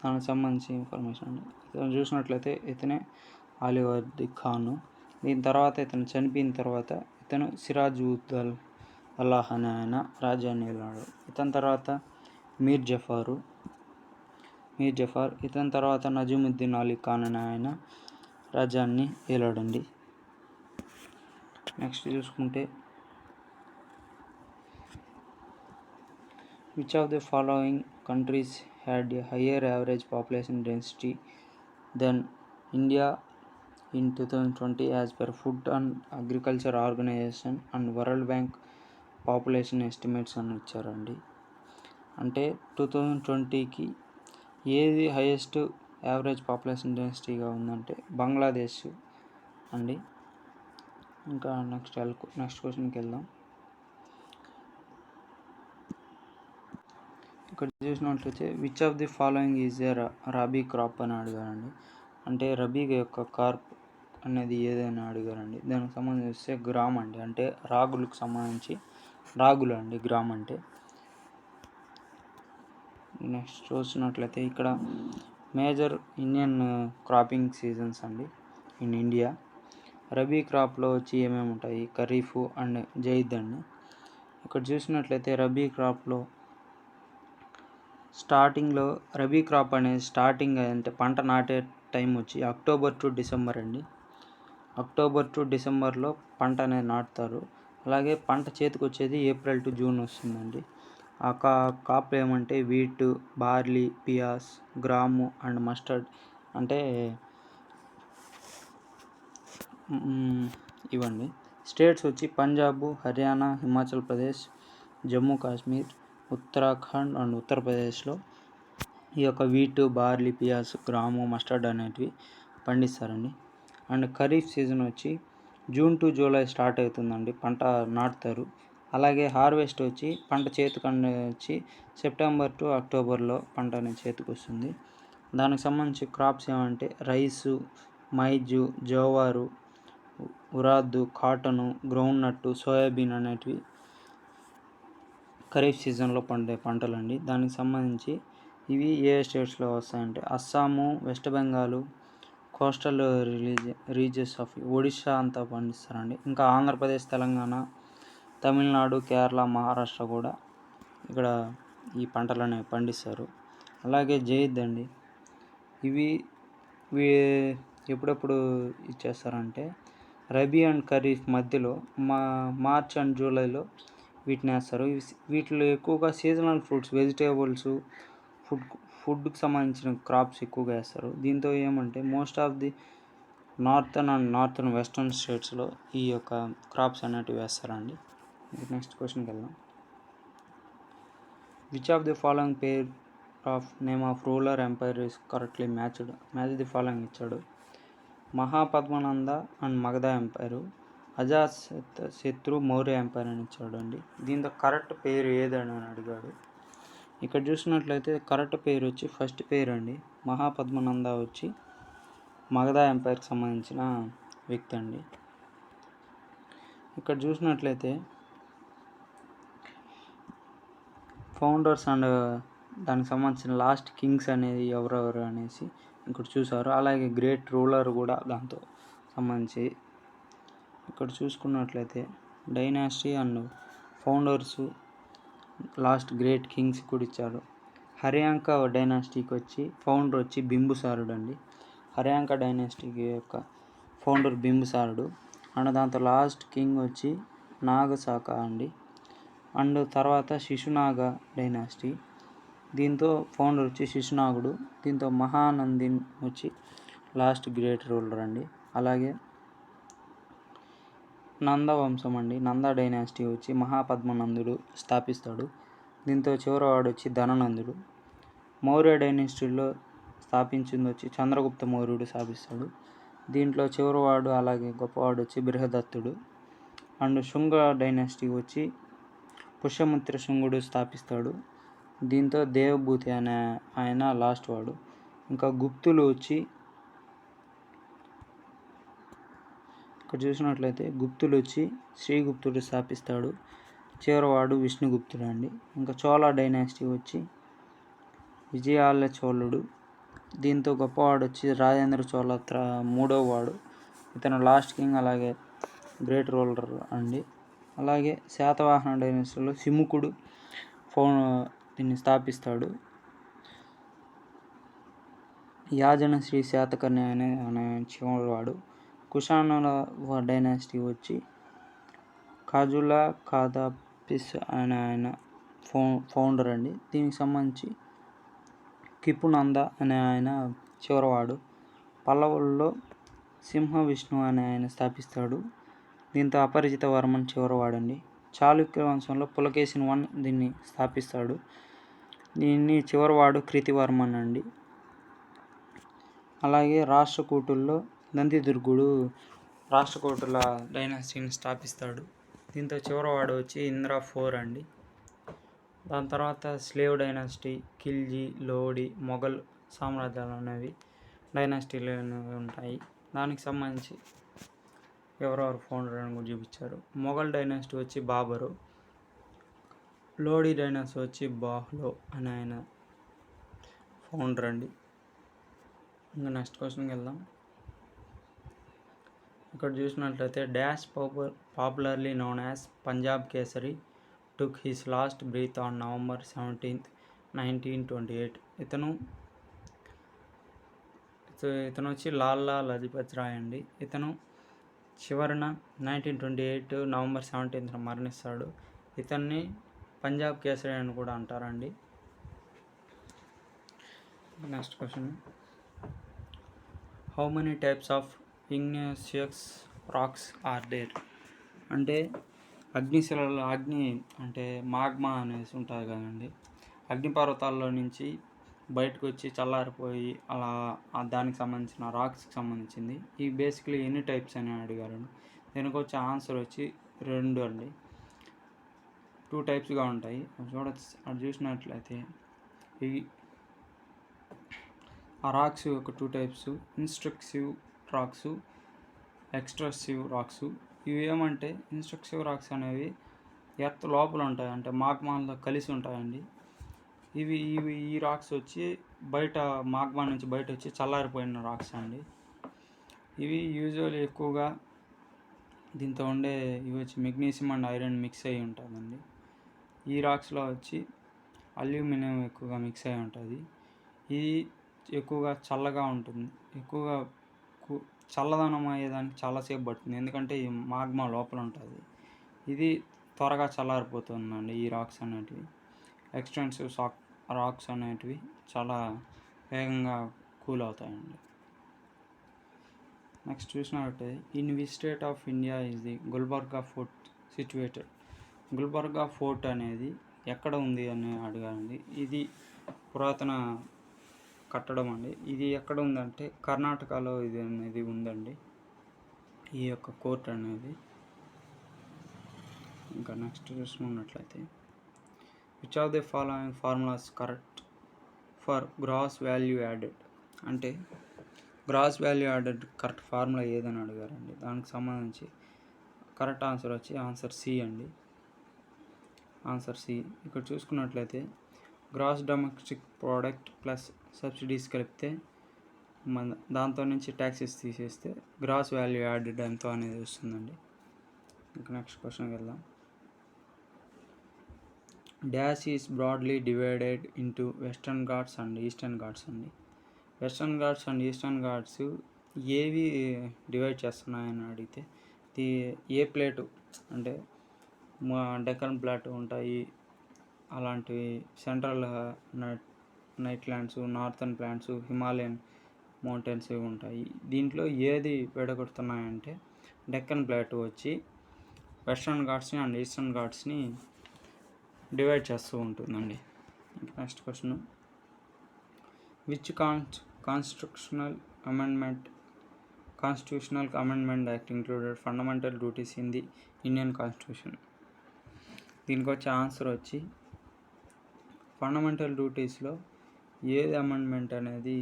దానికి సంబంధించి ఇన్ఫర్మేషన్ అండి. ఇతను చూసినట్లయితే ఇతనే అలీవర్దీ ఖాన్. దీని తర్వాత ఇతను చనిపోయిన తర్వాత ఇతను సిరాజ్ ఉద్ దౌలా అనే ఆయన రాజ్యాన్ని ఏలాడు. ఇతని తర్వాత మీర్ జఫర్, ఇతని తర్వాత నజీముద్దీన్ అలీ ఖాన్ అనే ఆయన రాజ్యాన్ని ఏలాడండి. నెక్స్ట్ చూసుకుంటే which of the following countries had a higher average population density than India in 2020 as per Food and Agriculture Organization and World Bank population estimates అని ఇచ్చారండి. అంటే 2020కి ఏది హైయెస్ట్ యావరేజ్ పాపులేషన్ డెన్సిటీగా ఉందంటే బంగ్లాదేశ్ అండి. ఇంకా నెక్స్ట్ క్వశ్చన్కి వెళ్దాం. ఇక్కడ చూసినట్లయితే which of the following is a rabi crop అని అడిగారండి. అంటే రబీ యొక్క క్రాప్ అనేది ఏదైనా అడిగారండి. దానికి సంబంధించి గ్రామ్ అండి. అంటే రాగులకు సంబంధించి రాగులు అండి గ్రామ్ అంటే. నెక్స్ట్ చూసినట్లయితే ఇక్కడ మేజర్ ఇండియన్ క్రాపింగ్ సీజన్స్ అండి ఇన్ ఇండియా. రబీ క్రాప్లో వచ్చి ఏమేమి ఉంటాయి ఖరీఫ్ అండ్ జైద్ అండి. ఇక్కడ చూసినట్లయితే రబీ క్రాప్లో స్టార్టింగ్లో రబీ క్రాప్ అనేది స్టార్టింగ్ అంటే పంట నాటే టైం వచ్చి అక్టోబర్ టు డిసెంబర్ అండి. అక్టోబర్ టు డిసెంబర్లో పంట అనేది నాటుతారు. అలాగే పంట చేతికి వచ్చేది ఏప్రిల్ టు జూన్ వస్తుందండి. ఆ కాప్ ఏమంటే wheat, barley, peas, gram and mustard అంటే ఇవ్వండి. స్టేట్స్ వచ్చి పంజాబ్, హర్యానా, హిమాచల్ ప్రదేశ్, జమ్మూ కాశ్మీర్, ఉత్తరాఖండ్ అండ్ ఉత్తరప్రదేశ్లో ఈ యొక్క wheat, barley, peas, gram, mustard అనేటివి పండిస్తారండి. అండ్ ఖరీఫ్ సీజన్ వచ్చి జూన్ టు జూలై స్టార్ట్ అవుతుందండి, పంట నాటుతారు. అలాగే హార్వెస్ట్ వచ్చి పంట చేతికి వచ్చి సెప్టెంబర్ టు అక్టోబర్లో పంట అనేది చేతికి వస్తుంది. దానికి సంబంధించి క్రాప్స్ ఏమంటే rice, Meizu, జోవారు, urad, cotton, ground నట్టు, సోయాబీన్ అనేటివి ఖరీఫ్ సీజన్లో పండే పంటలండి. దానికి సంబంధించి ఇవి ఏ స్టేట్స్లో వస్తాయంటే Assam, west Bengal, coastal regions of Odisha అంతా పండిస్తారండి. ఇంకా ఆంధ్రప్రదేశ్, తెలంగాణ, తమిళనాడు, కేరళ, మహారాష్ట్ర కూడా ఇక్కడ ఈ పంటలు అనేవి పండిస్తారు. అలాగే జైద్ అండి. ఇవి ఎప్పుడెప్పుడు ఇచ్చేస్తారంటే రబీ అండ్ ఖరీఫ్ మధ్యలో మార్చ్ అండ్ జూలైలో వీటిని వేస్తారు. వీటిలో ఎక్కువగా సీజనల్ ఫ్రూట్స్, వెజిటేబుల్స్, ఫుడ్కి సంబంధించిన క్రాప్స్ ఎక్కువగా వేస్తారు. దీంతో ఏమంటే most of the northern western స్టేట్స్లో ఈ యొక్క క్రాప్స్ అనేటివి వేస్తారండి. నెక్స్ట్ క్వశ్చన్కి వెళ్దాం. Which of the following pair of name of ruler empire is correctly match the following ఇచ్చాడు. Mahapadmananda and Magadha empire, Ajatashatru Maurya empire అని ఇచ్చాడు అండి. దీంతో కరెక్ట్ పేరు ఏదని అడిగాడు. ఇక్కడ చూసినట్లయితే కరెక్ట్ పేరు వచ్చి ఫస్ట్ పేరు అండి. మహాపద్మనంద వచ్చి మగధ ఎంపైర్కి సంబంధించిన వ్యక్తి అండి. ఇక్కడ చూసినట్లయితే ఫౌండర్స్ అండ్ దానికి సంబంధించిన లాస్ట్ కింగ్స్ అనేది ఎవరెవరు అనేసి ఇక్కడ చూసారు. అలాగే గ్రేట్ రూలర్ కూడా దాంతో సంబంధించి ఇక్కడ చూసుకున్నట్లయితే dynasty and founders, last great Kings కూడా ఇచ్చారు. హర్యాంక డైనాసిటీకి వచ్చి ఫౌండర్ వచ్చి బింబుసారుడు అండి. హర్యాంక డైనాసిటీకి యొక్క ఫౌండర్ బింబుసారుడు అండ్ దాంతో లాస్ట్ కింగ్ వచ్చి నాగసాక అండి. అండ్ తర్వాత శిశునాగ డైనాసిటీ, దీంతో ఫౌండర్ వచ్చి శిశునాగుడు. దీంతో మహానందిన్ వచ్చి లాస్ట్ గ్రేట్ రూలర్ అండి. అలాగే నందవంశం అండి, నంద డైనాసిటీ వచ్చి మహాపద్మనందుడు స్థాపిస్తాడు. దీంతో చివరివాడు వచ్చి ధననందుడు. మౌర్య డైనాసిటీలో స్థాపించింది వచ్చి చంద్రగుప్త మౌర్యుడు స్థాపిస్తాడు. దీంట్లో చివరివాడు అలాగే గొప్పవాడు వచ్చి బృహదత్తుడు. అండ్ శుంగ డైనాసిటీ వచ్చి పుష్యమిత్ర శుంగుడు స్థాపిస్తాడు. దీంతో దేవభూతి అనే ఆయన లాస్ట్ వాడు. ఇంకా గుప్తులు వచ్చి ఇక్కడ చూసినట్లయితే గుప్తులు వచ్చి శ్రీగుప్తుడు స్థాపిస్తాడు. చివరివాడు విష్ణుగుప్తుడు అండి. ఇంకా చోళ డైనాసిటీ వచ్చి విజయాలయ చోళుడు. దీంతో గొప్పవాడు వచ్చి రాజేంద్ర చోళ మూడవ వాడు. ఇతను లాస్ట్ కింగ్ అలాగే గ్రేట్ రూలర్ అండి. అలాగే శాతవాహన డైనాసిటీలో సిముకుడు దీన్ని స్థాపిస్తాడు. యాజన శ్రీ శాతకర్ణి అనే చివరివాడు. కుషానుల డైనాసిటీ వచ్చి కాజులా కాదాపిస్ అనే ఆయన ఫౌండర్ అండి. దీనికి సంబంధించి కిపునంద అనే ఆయన చివరివాడు. పల్లవుల్లో సింహ విష్ణు అనే ఆయన స్థాపిస్తాడు. దీంతో అపరిచిత వర్మన్ చివరివాడండి. చాళుక్య వంశంలో పులకేశిన్ దీన్ని స్థాపిస్తాడు. దీన్ని చివరివాడు కృతివర్మన్ అండి. అలాగే రాష్ట్రకూటుల్లో నందిదుర్గుడు రాష్ట్రకూటుల డైనాసిటీని స్థాపిస్తాడు. దీంతో చివరివాడు వచ్చి ఇంద్ర 4 అండి. దాని తర్వాత స్లేవ్ డైనాసిటీ, ఖిల్జీ, లోడి, మొఘల్ సామ్రాజ్యాలు అనేవి డైనాసిటీలు ఉంటాయి. దానికి సంబంధించి ఎవరెవరు ఫౌండర్ అని కూడా చూపించారు. మొఘల్ డైనాసిటీ వచ్చి బాబరు. లోడి డైనాసిటీ వచ్చి బాహ్లో అని ఆయన ఫౌండర్ అండి. ఇంకా నెక్స్ట్ క్వశ్చన్కి వెళ్దాం. ఇక్కడ చూసినట్లయితే dash popularly known as Punjab Kesari took his last breath on November 17, 1928. ఇతను వచ్చి లాలా లజపత్ రాయ్ అండి. ఇతను చివరన 1928 November 17 మరణిస్తాడు. ఇతన్ని పంజాబ్ కేసరి అని కూడా అంటారండి. Next question, how many types of igneous rocks are there? అంటే అగ్నిశిలలో అగ్ని అంటే మాగ్మా అనేసి ఉంటుంది కదండి. అగ్నిపర్వతాల్లో నుంచి బయటకు వచ్చి చల్లారిపోయి అలా దానికి సంబంధించిన రాక్స్కి సంబంధించింది. ఈ బేసిక్లీ ఎన్ని టైప్స్ అని అడిగారు. దీనికి వచ్చే ఆన్సర్ వచ్చి 2 అండి. 2 టైప్స్గా ఉంటాయి. అది చూసినట్లయితే ఆ రాక్స్ ఒక 2 టైప్స్, ఇన్స్ట్రక్సివ్ రాక్స్, ఎక్స్ట్రాసివ్ రాక్స్. ఇవి ఏమంటే ఇన్స్ట్రక్సివ్ రాక్స్ అనేవి ఎర్త్ లోపల ఉంటాయి, అంటే మాగ్మాలో కలిసి ఉంటాయండి. ఈ రాక్స్ వచ్చి బయట మాగ్మా నుంచి బయట వచ్చి చల్లారిపోయిన రాక్స్ అండి. ఇవి యూజువల్లీ ఎక్కువగా దీంతో ఉండే ఇవి వచ్చి మెగ్నీషియం అండ్ ఐరన్ మిక్స్ అయ్యి ఉంటుందండి. ఈ రాక్స్లో వచ్చి అల్యూమినియం ఎక్కువగా మిక్స్ అయ్యి ఉంటుంది. ఇది ఎక్కువగా చల్లగా ఉంటుంది. ఎక్కువగా చల్లదనం అయ్యేదానికి చాలాసేపు పడుతుంది. ఎందుకంటే ఈ మాగ్మా లోపల ఉంటుంది. ఇది త్వరగా చల్లారిపోతుందండి ఈ రాక్స్ అనేటివి. ఎక్స్టెన్సివ్ రాక్స్ అనేటివి చాలా వేగంగా కూల్ అవుతాయండి. నెక్స్ట్ చూసినట్టే in which state of India is the Gulbarga fort situated. Gulbarga fort అనేది ఎక్కడ ఉంది అని అడిగారండి. ఇది పురాతన కట్టడం అండి. ఇది ఎక్కడ ఉందంటే కర్ణాటకలో ఇది అనేది ఉందండి, ఈ యొక్క కోర్ట్ అనేది. ఇంకా నెక్స్ట్ చూసుకున్నట్లయితే which of the following formulas correct for gross value added. అంటే gross value added correct formula ఏదని అడిగారండి. దానికి సంబంధించి కరెక్ట్ ఆన్సర్ వచ్చి ఆన్సర్ సి అండి. Answer C. ఇక్కడ చూసుకున్నట్లయితే gross domestic product plus subsidies కలిపితే దాంతో నుంచి ట్యాక్సెస్ తీసేస్తే గ్రాస్ వాల్యూ యాడెడ్ ఎంతో అనేది వస్తుందండి. ఇంకా నెక్స్ట్ క్వశ్చన్కి వెళ్దాం. Dash is broadly divided into western Ghats and eastern Ghats అండి. Western Ghats and eastern Ghats ఏవి డివైడ్ చేస్తున్నాయని అడిగితే ఏ ప్లేటు అంటే డెక్కన్ ప్లాట్ ఉంటాయి, అలాంటివి central highlands, northern plants, Himalayan mountains ఉంటాయి. దీంట్లో ఏది విడగొడుతున్నాయంటే డెక్కన్ ప్లాట్ వచ్చి వెస్టర్న్ ఘాట్స్ని అండ్ ఈస్టర్న్ ఘాట్స్ని డివైడ్ చేస్తూ ఉంటుందండి. Next question. Which constitutional amendment act included fundamental duties in the Indian constitution. దీనికి వచ్చే ఆన్సర్ వచ్చి ఫండమెంటల్ డ్యూటీస్లో ఏది అమెండ్మెంట్ అనేది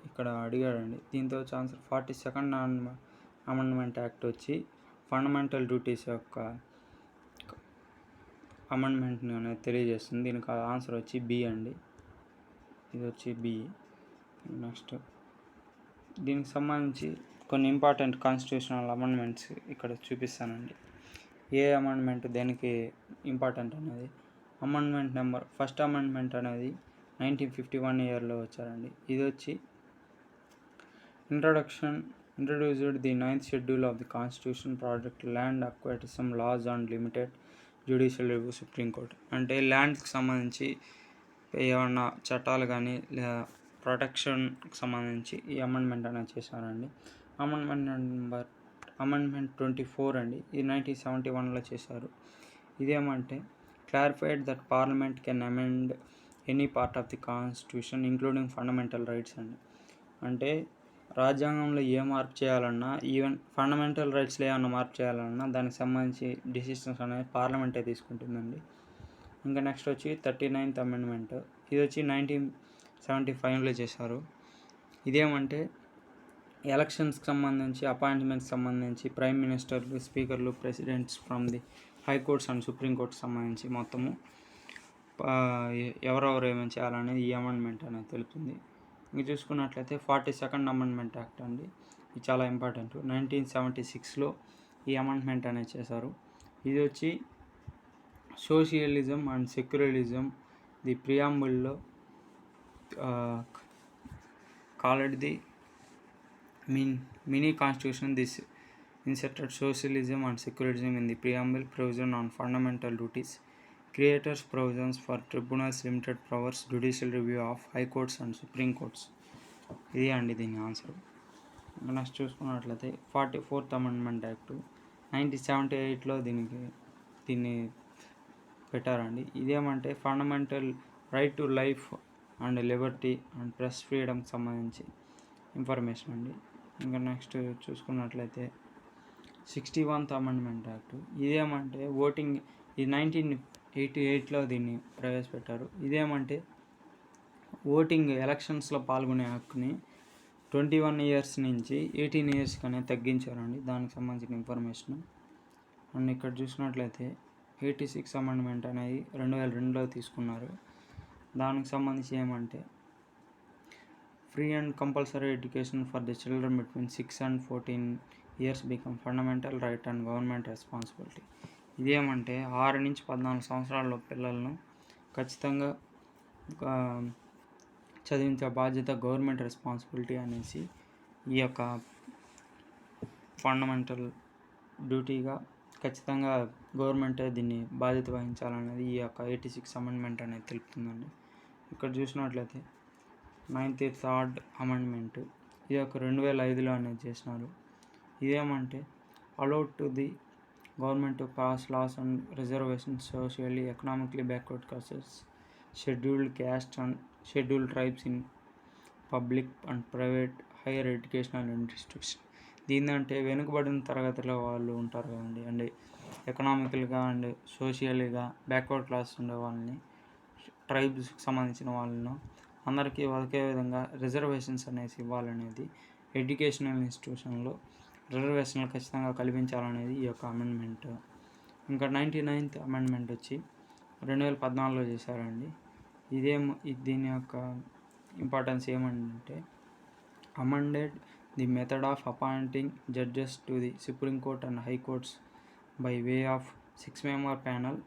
ఇక్కడ అడిగాడండి. దీంతో వచ్చే ఆన్సర్ 42nd అమెండ్మెంట్ యాక్ట్ వచ్చి ఫండమెంటల్ డ్యూటీస్ యొక్క అమెండ్మెంట్ని అనేది తెలియజేస్తుంది. దీనికి ఆన్సర్ వచ్చి బి అండి. ఇది వచ్చి బి. నెక్స్ట్ దీనికి సంబంధించి కొన్ని ఇంపార్టెంట్ కాన్స్టిట్యూషనల్ అమెండ్మెంట్స్ ఇక్కడ చూపిస్తానండి. ఏ అమెండ్మెంట్ దేనికి ఇంపార్టెంట్ అనేది. అమెండ్మెంట్ నెంబర్ ఫస్ట్ అమెండ్మెంట్ అనేది 1951 ఇయర్లో వచ్చారండి. ఇది వచ్చి introduced the 9th schedule of the constitution project land acquisition laws and limited judicial review supreme court. అంటే ల్యాండ్కి సంబంధించి ఏమన్నా చట్టాలు కానీ ప్రొటెక్షన్కి సంబంధించి ఈ అమెండ్మెంట్ అనేది చేశారండి. అమెండ్మెంట్ 24 అండి. ఇది 1971లో చేశారు. ఇదేమంటే clarified that parliament can amend any part of the constitution including fundamental rights అండి. అంటే రాజ్యాంగంలో ఏ మార్పు చేయాలన్నా, ఈవెన్ ఫండమెంటల్ రైట్స్లో ఏమన్నా మార్పు చేయాలన్నా దానికి సంబంధించి డిసిషన్స్ అనేది పార్లమెంటే తీసుకుంటుందండి. ఇంకా నెక్స్ట్ వచ్చి 39th అమెండ్మెంట్. ఇది వచ్చి 1975లో చేశారు. ఇదేమంటే ఎలక్షన్స్కి సంబంధించి, అపాయింట్మెంట్కి సంబంధించి ప్రైమ్ మినిస్టర్లు, స్పీకర్లు, presidents from the high courts and supreme courts సంబంధించి మొత్తము ఎవరెవరు ఏమేమి చేయాలనేది ఈ అమెండ్మెంట్ అనేది తెలుపుతుంది. ఇంక చూసుకున్నట్లయితే 42nd అమెండ్మెంట్ యాక్ట్ అండి. ఇది చాలా ఇంపార్టెంట్. 1976లో ఈ అమెండ్మెంట్ అనేది చేశారు. ఇది వచ్చి సోషియలిజం అండ్ సెక్యులరిజం ది ప్రియాంబుల్లో called the mini constitution. This inserted socialism and secularism in the preamble, provision on fundamental duties, creators provisions for tribunals, limited powers, judicial review of high courts and supreme courts. ఇది అండి దీని ఆన్సర్. నెక్స్ట్ చూసుకున్నట్లయితే 44th అమెండ్మెంట్ యాక్ట్ 1978లో దీన్ని పెట్టారండి. ఇదేమంటే fundamental right to life and liberty and press ఫ్రీడమ్కి సంబంధించి ఇన్ఫర్మేషన్ అండి. ఇంకా నెక్స్ట్ చూసుకున్నట్లయితే 61th అమెండ్మెంట్ యాక్ట్. ఇదేమంటే ఓటింగ్, ఇది 1988లో దీన్ని ప్రవేశపెట్టారు. ఇదేమంటే ఓటింగ్ ఎలక్షన్స్లో పాల్గొనే హక్కుని 21 years నుంచి 18 years అనేది తగ్గించారండి. దానికి సంబంధించిన ఇన్ఫర్మేషన్. అండ్ ఇక్కడ చూసినట్లయితే 86th అమెండ్మెంట్ అనేది 2002లో తీసుకున్నారు. దానికి సంబంధించి ఏమంటే free and compulsory education for the children between 6 and 14 years become fundamental right and government responsibility. ఇదేమంటే 6 నుంచి 14 సంవత్సరాల పిల్లలను ఖచ్చితంగా చదివించే బాధ్యత గవర్నమెంట్ రెస్పాన్సిబిలిటీ అనేసి ఈ యొక్క ఫండమెంటల్ డ్యూటీగా ఖచ్చితంగా గవర్నమెంటే దీన్ని బాధ్యత వహించాలనేది ఈ యొక్క 86 అమెండ్మెంట్ అనేది తెలుపుతుందండి. ఇక్కడ చూసినట్లయితే 93rd అమెండ్మెంట్ ఇది ఒక 2005లో అనేది చేసినారు. ఇదేమంటే allowed to the government to pass laws and reservation socially economically backward classes, scheduled caste and scheduled tribes in public and private higher educational institution. దీన్నంటే వెనుకబడిన తరగతిలో వాళ్ళు ఉంటారు కదండి, అండ్ ఎకనామికల్గా అండ్ సోషియల్గా బ్యాక్వర్డ్ క్లాస్ ఉండే వాళ్ళని, ట్రైబ్స్కి సంబంధించిన వాళ్ళను అందరికీ ఒకే విధంగా రిజర్వేషన్స్ అనేసి ఇవ్వాలనేది ఎడ్యుకేషనల్ ఇన్స్టిట్యూషన్లో రిజర్వేషన్లు ఖచ్చితంగా కల్పించాలనేది ఈ యొక్క అమెండ్మెంట్. ఇంకా 99th అమెండ్మెంట్ వచ్చి 2014లో చేశారండి. దీని యొక్క ఇంపార్టెన్స్ ఏమంటే amended the method of appointing judges to the supreme court and high courts by way of 6-member panel.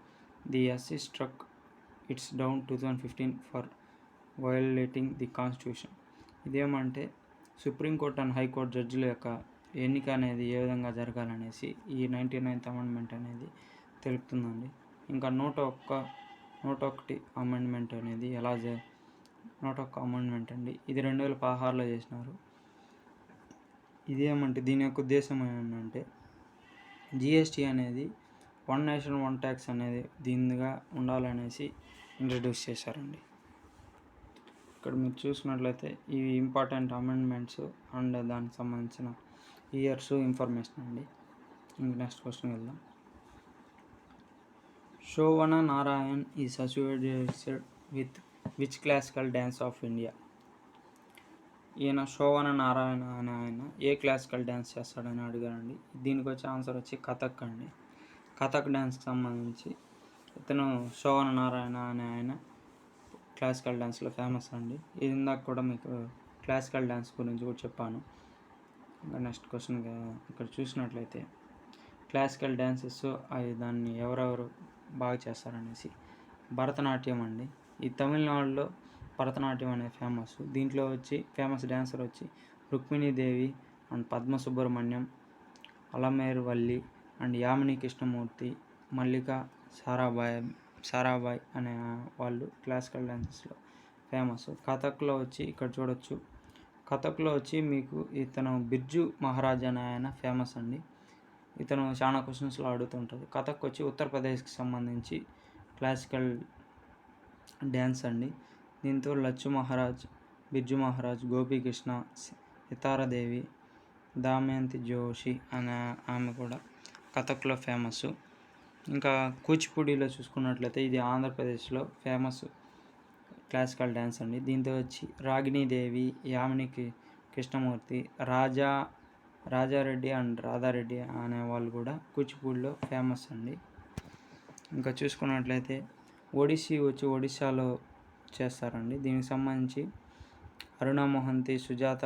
The SC struck its down 2015 for violating the constitution. ఇదేమంటే సుప్రీంకోర్టు అండ్ హైకోర్టు జడ్జిల యొక్క ఎన్నిక అనేది ఏ విధంగా జరగాలనేసి ఈ 99th అమెండ్మెంట్ అనేది తెలుపుతుందండి. ఇంకా 101 అమెండ్మెంట్ అనేది 101 అమెండ్మెంట్ అండి. ఇది 2016లో చేసినారు. ఇదేమంటే దీని యొక్క ఉద్దేశం ఏంటంటే జిఎస్టీ అనేది వన్ నేషన్ వన్ ట్యాక్స్ అనేది దీనిగా ఉండాలనేసి ఇంట్రడ్యూస్ చేశారండి. ఇక్కడ మీరు చూసినట్లయితే ఇవి ఇంపార్టెంట్ అమెండ్మెంట్స్ అండ్ దానికి సంబంధించిన ఇయర్స్ ఇన్ఫర్మేషన్ అండి. నెక్స్ట్ క్వశ్చన్ వెళ్దాం. Shobhana Narayan is associated with which classical dance of India? ఈయన శోభన నారాయణ అనే ఆయన ఏ క్లాసికల్ డ్యాన్స్ చేస్తాడని అడిగారండి. దీనికి వచ్చే ఆన్సర్ వచ్చి కథక్ అండి. కథక్ డ్యాన్స్కి సంబంధించి ఇతను శోభన నారాయణ అనే ఆయన క్లాసికల్ డ్యాన్స్లో ఫేమస్ అండి. ఇది ఇందాక కూడా మీకు క్లాసికల్ డ్యాన్స్ గురించి కూడా చెప్పాను. ఇంకా నెక్స్ట్ క్వశ్చన్ ఇక్కడ చూసినట్లయితే క్లాసికల్ డ్యాన్సెస్ అవి దాన్ని ఎవరెవరు బాగా చేస్తారనేసి భరతనాట్యం అండి. ఈ తమిళనాడులో భరతనాట్యం అనేది ఫేమస్. దీంట్లో వచ్చి ఫేమస్ డ్యాన్సర్ వచ్చి రుక్మిణీదేవి అండ్ పద్మ సుబ్రహ్మణ్యం, అలమేరు వల్లి అండ్ యామిని కృష్ణమూర్తి, మల్లిక సారాభాయ్ అనే వాళ్ళు క్లాసికల్ డ్యాన్సెస్లో ఫేమస్. కథక్లో వచ్చి ఇక్కడ చూడొచ్చు. కథక్లో వచ్చి మీకు ఇతను బిర్జు మహారాజ్ అనే ఆయన ఫేమస్ అండి. ఇతను చాలా క్వశ్చన్స్లో అడుగుతుంటారు. కథక్ వచ్చి ఉత్తరప్రదేశ్కి సంబంధించి క్లాసికల్ డ్యాన్స్ అండి. దీంతో లచ్చు మహారాజ్, బిర్జు మహారాజ్, గోపీకృష్ణ, సితారాదేవి, దమయంతి జోషి అనే ఆమె కూడా కథక్లో ఫేమస్. ఇంకా కూచిపూడిలో చూసుకున్నట్లయితే ఇది ఆంధ్రప్రదేశ్లో ఫేమస్ క్లాసికల్ డ్యాన్స్ అండి. దీంతో వచ్చి రాగిణీదేవి, యామిని కృష్ణమూర్తి, రాజారెడ్డి అండ్ రాధారెడ్డి అనే వాళ్ళు కూడా కూచిపూడిలో ఫేమస్ అండి. ఇంకా చూసుకున్నట్లయితే ఒడిస్సీ వచ్చి ఒడిస్సాలో చేస్తారండి. దీనికి సంబంధించి అరుణ మొహంతి, సుజాత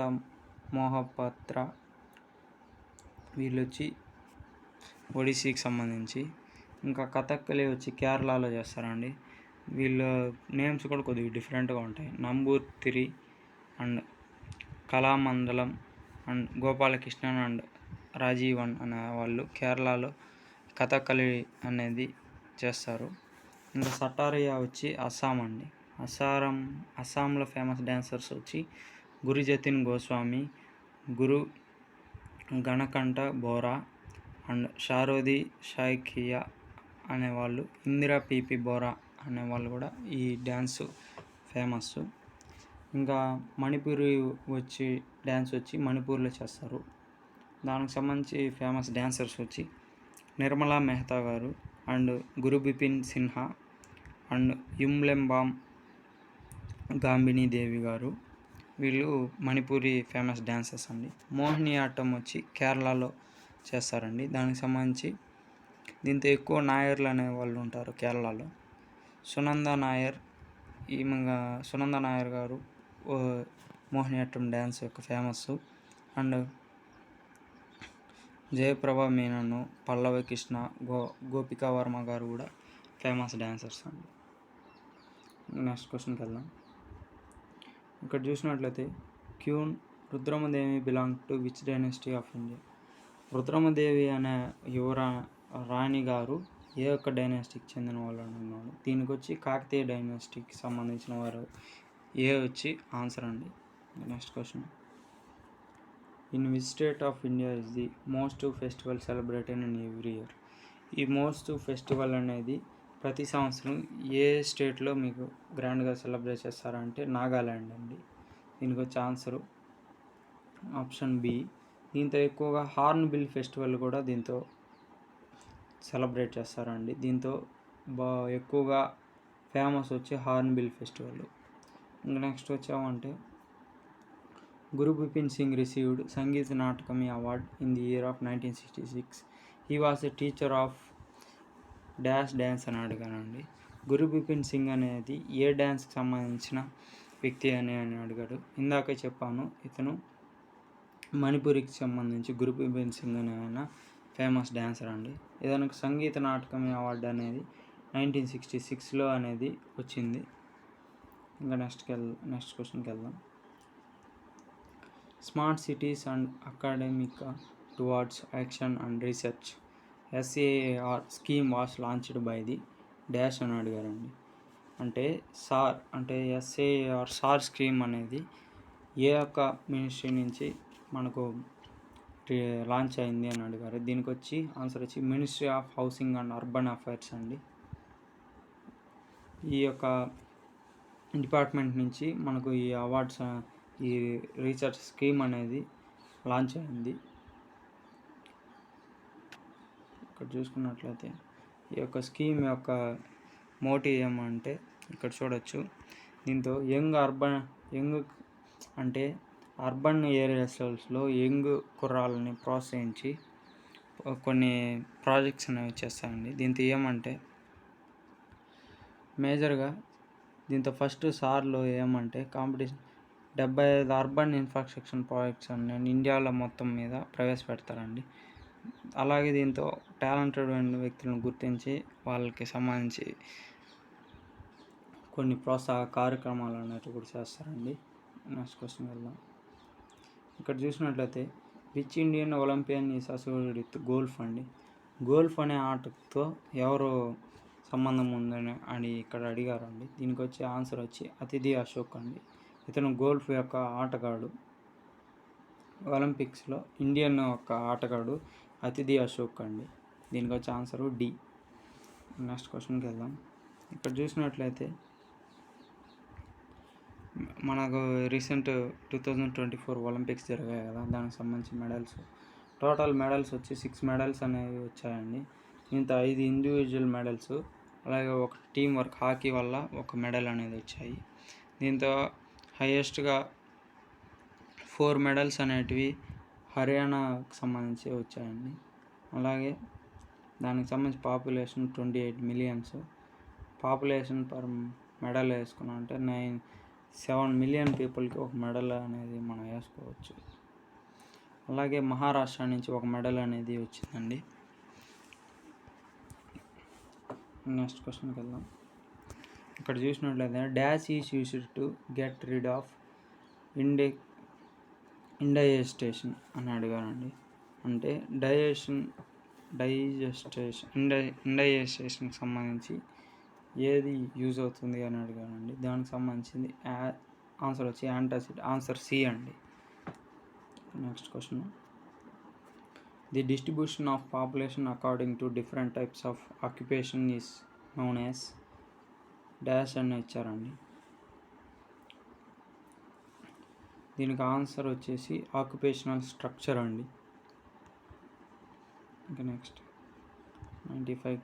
మోహపత్ర వీళ్ళు వచ్చి ఒడిస్సీకి సంబంధించి. ఇంకా కథక్కలి వచ్చి కేరళలో చేస్తారండి. వీళ్ళ నేమ్స్ కూడా కొద్దిగా డిఫరెంట్గా ఉంటాయి. Namboothiri and Kalamandalam and Gopalakrishnan and Rajeevan అనే వాళ్ళు కేరళలో కథక్కలి అనేది చేస్తారు. ఇంకా సటారియా వచ్చి అస్సాం అండి. అస్సాంలో ఫేమస్ డ్యాన్సర్స్ వచ్చి గురు జతిన్ గోస్వామి, గురు గణకంఠ బోరా అండ్ షారోది షాయికియా అనేవాళ్ళు, ఇందిరా పీపీ బోరా అనేవాళ్ళు కూడా ఈ డ్యాన్స్ ఫేమస్. ఇంకా మణిపూరి వచ్చి డ్యాన్స్ వచ్చి మణిపూర్లో చేస్తారు. దానికి సంబంధించి ఫేమస్ డ్యాన్సర్స్ వచ్చి నిర్మలా మెహతా గారు అండ్ గురు బిపిన్ సిన్హా అండ్ యుమ్లెంబామ్ గాంబినీ దేవి గారు, వీళ్ళు మణిపూరి ఫేమస్ డ్యాన్సర్స్ అండి. మోహిని ఆటం వచ్చి కేరళలో చేస్తారండి. దానికి సంబంధించి దీంతో ఎక్కువ నాయర్లు అనే వాళ్ళు ఉంటారు కేరళలో. సునంద నాయర్ గారు మోహినియాట్టం డ్యాన్స్ యొక్క ఫేమస్. అండ్ జయప్రభ మీనన్, పల్లవి కృష్ణ, గోపికా వర్మ గారు కూడా ఫేమస్ డ్యాన్సర్స్ అండి. నెక్స్ట్ క్వశ్చన్కి వెళ్దాం. ఇక్కడ చూసినట్లయితే క్యూన్ Rudramadevi belong to which dynasty of India. Rudramadevi అనే రాణి గారు ఏ ఒక్క డైనాసిటీకి చెందిన వాళ్ళు అన్నాడు. దీనికి వచ్చి కాకతీయ డైనాసిటీకి సంబంధించిన వారు ఏ వచ్చి ఆన్సర్ అండి. Next question, in which state of India is the most festival celebrated in every year. ఈ మోస్ట్ ఫెస్టివల్ అనేది ప్రతి సంవత్సరం ఏ స్టేట్లో మీకు గ్రాండ్గా సెలబ్రేట్ చేస్తారంటే నాగాల్యాండ్ అండి. దీనికి వచ్చే ఆన్సరు ఆప్షన్ బి. దీంతో ఎక్కువగా హార్న్ బిల్ ఫెస్టివల్ కూడా దీంతో సెలబ్రేట్ చేస్తారండి. దీంతో ఎక్కువగా ఫేమస్ వచ్చి హార్న్ బిల్ ఫెస్టివల్. ఇంకా నెక్స్ట్ వచ్చామంటే Guru Bipin Singh received Sangeet Natak Akademi award in the year of 1966. He was a teacher of dance అని అడిగానండి. గురు బిపిన్ సింగ్ అనేది ఏ డ్యాన్స్కి సంబంధించిన వ్యక్తి అని అడిగాడు. ఇందాక చెప్పాను, ఇతను మణిపూరికి సంబంధించి గురు బిపిన్ సింగ్ అనే ఆయన ఫేమస్ డ్యాన్సర్ అండి. ఇతనికి సంగీత నాటకమి అవార్డు అనేది 1966లో అనేది వచ్చింది. ఇంకా నెక్స్ట్ క్వశ్చన్కి వెళ్దాం. Smart cities and academic towards action and research SAAR scheme was launched by the dash అని అడిగారండి. అంటే SAAR స్కీమ్ అనేది ఏ ఒక్క మినిస్ట్రీ నుంచి మనకు లాంచ్ అయింది అని అడిగారు. దీనికి వచ్చి ఆన్సర్ వచ్చి ministry of housing and urban affairs అండి. ఈ యొక్క డిపార్ట్మెంట్ నుంచి మనకు ఈ అవార్డ్స్, ఈ రీసెర్చ్ స్కీమ్ అనేది లాంచ్ అయింది. ఇక్కడ చూసుకున్నట్లయితే ఈ యొక్క స్కీమ్ యొక్క మోటివ్ ఏమంటే ఇక్కడ చూడొచ్చు. దీంతో అర్బన్ ఏరియాస్లో యంగ్ కుర్రాలని ప్రోత్సహించి కొన్ని ప్రాజెక్ట్స్ అనేవి చేస్తాయండి. దీంతో ఏమంటే మేజర్గా దీంతో ఫస్ట్ సార్లో ఏమంటే కాంపిటీషన్ 75 అర్బన్ ఇన్ఫ్రాస్ట్రక్చర్ ప్రాజెక్ట్స్ అన్ని ఇండియాలో మొత్తం మీద ప్రవేశపెడతారండి. అలాగే దీంతో టాలెంటెడ్ వ్యక్తులను గుర్తించి వాళ్ళకి సంబంధించి కొన్ని ప్రోత్సాహ కార్యక్రమాలు అనేవి కూడా చేస్తారండి. నెక్స్ట్ క్వశ్చన్ వెళ్దాం. ఇక్కడ చూసినట్లయితే which Indian Olympian is associated with golf అండి. గోల్ఫ్ అనే ఆటతో ఎవరు సంబంధం ఉందని ఇక్కడ అడిగారండి. దీనికి వచ్చే ఆన్సర్ వచ్చి అతిథి అశోక్ అండి. ఇతను గోల్ఫ్ యొక్క ఆటగాడు. ఒలింపిక్స్లో ఇండియన్ యొక్క ఆటగాడు అతిథి అశోక్ అండి. దీనికి వచ్చే ఆన్సరు డి. నెక్స్ట్ క్వశ్చన్కి వెళ్దాం. ఇక్కడ చూసినట్లయితే మనకు రీసెంట్ 2024 ఒలింపిక్స్ జరిగాయి కదా, దానికి సంబంధించి టోటల్ మెడల్స్ వచ్చి 6 మెడల్స్ అనేవి వచ్చాయండి. దీంతో 5 ఇండివిజువల్ మెడల్స్, అలాగే ఒక టీం వర్క్ హాకీ వల్ల ఒక మెడల్ అనేది వచ్చాయి. దీంతో హైయెస్ట్గా 4 మెడల్స్ అనేటివి హర్యానాకు సంబంధించి వచ్చాయండి. అలాగే దానికి సంబంధించి population 28 millions. Population per medal వేసుకున్నాం అంటే 7 మిలియన్ పీపుల్కి ఒక మెడల్ అనేది మనం వేసుకోవచ్చు. అలాగే మహారాష్ట్ర నుంచి ఒక మెడల్ అనేది వచ్చిందండి. నెక్స్ట్ క్వశ్చన్కి వెళ్దాం. ఇక్కడ చూసినట్లయితే dash is used to get rid of indigestion అని అడిగారండి. అంటే ఇండైజెస్టేషన్కి సంబంధించి ఏది యూజ్ అవుతుంది అని అడిగానండి. దానికి సంబంధించింది ఆన్సర్ వచ్చి యాంటాసిడ్, ఆన్సర్ సి అండి. Next question, the distribution of population according to different types of occupation is known as dash అని ఇచ్చారండి. దీనికి ఆన్సర్ వచ్చేసి ఆక్యుపేషనల్ స్ట్రక్చర్ అండి. ఇంకా next 95,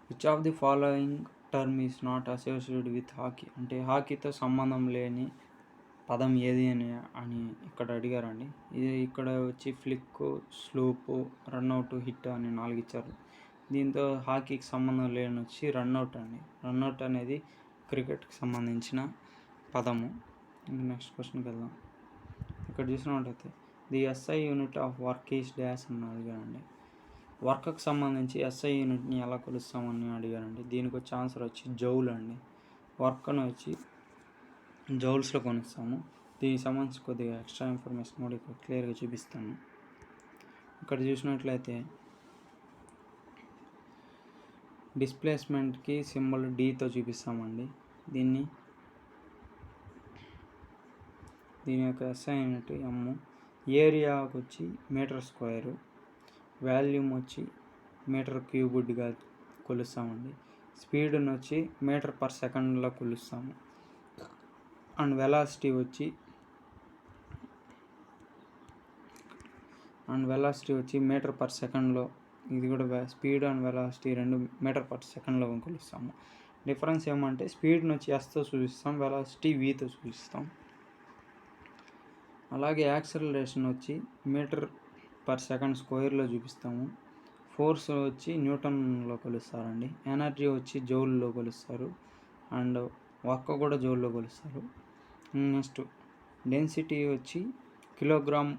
which of the following term is not associated with hockey. అంటే హాకీతో సంబంధం లేని పదం ఏది అని ఇక్కడ అడిగారండి. ఇది ఇక్కడ వచ్చి ఫ్లిక్, స్లూపు, రన్అట్, హిట్ అని 4 ఇచ్చారు. దీంతో హాకీకి సంబంధం లేని వచ్చి రన్అట్ అండి. రన్అట్ అనేది క్రికెట్కి సంబంధించిన పదము. నెక్స్ట్ క్వశ్చన్కి వెళ్దాం. ఇక్కడ చూసినట్లయితే the SI unit of work is dash అని అడిగారండి. వర్క్కి సంబంధించి SI యూనిట్ని ఎలా కొలుస్తామని అడిగారండి. దీనికి వచ్చే ఆన్సర్ వచ్చి జౌల్ అండి. వర్క్ అని వచ్చి జౌల్స్లో కొలుస్తాము. దీనికి సంబంధించి కొద్దిగా ఎక్స్ట్రా ఇన్ఫర్మేషన్ కూడా ఇక్కడ క్లియర్గా చూపిస్తాను. ఇక్కడ చూసినట్లయితే డిస్ప్లేస్మెంట్కి సింబల్ డీతో చూపిస్తామండి. దీని యొక్క ఎస్ఐ యూనిట్ ఎమ్, ఏరియాకి వచ్చి మీటర్ స్క్వేరు, వాల్యూమ్ వచ్చి మీటర్ క్యూబ్డ్గా కొలుస్తామండి. స్పీడ్ని వచ్చి మీటర్ పర్ సెకండ్లో కొలుస్తాము. అండ్ వెలాసిటీ వచ్చి మీటర్ పర్ సెకండ్లో, ఇది కూడా స్పీడ్ అండ్ వెలాసిటీ రెండు మీటర్ పర్ సెకండ్లో కొలుస్తాము. డిఫరెన్స్ ఏమంటే స్పీడ్ని వచ్చి ఎస్తో సూచిస్తాం, వెలాసిటీ వీతో సూచిస్తాం. అలాగే యాక్సిలరేషన్ వచ్చి మీటర్ పర్ సెకండ్ స్క్వేర్లో చూపిస్తాము. ఫోర్స్ వచ్చి న్యూటన్లో కొలుస్తారండి. ఎనర్జీ వచ్చి జౌల్లో కొలుస్తారు. అండ్ వర్క్ కూడా జౌల్లో కొలుస్తారు. నెక్స్ట్ డెన్సిటీ వచ్చి కిలోగ్రామ్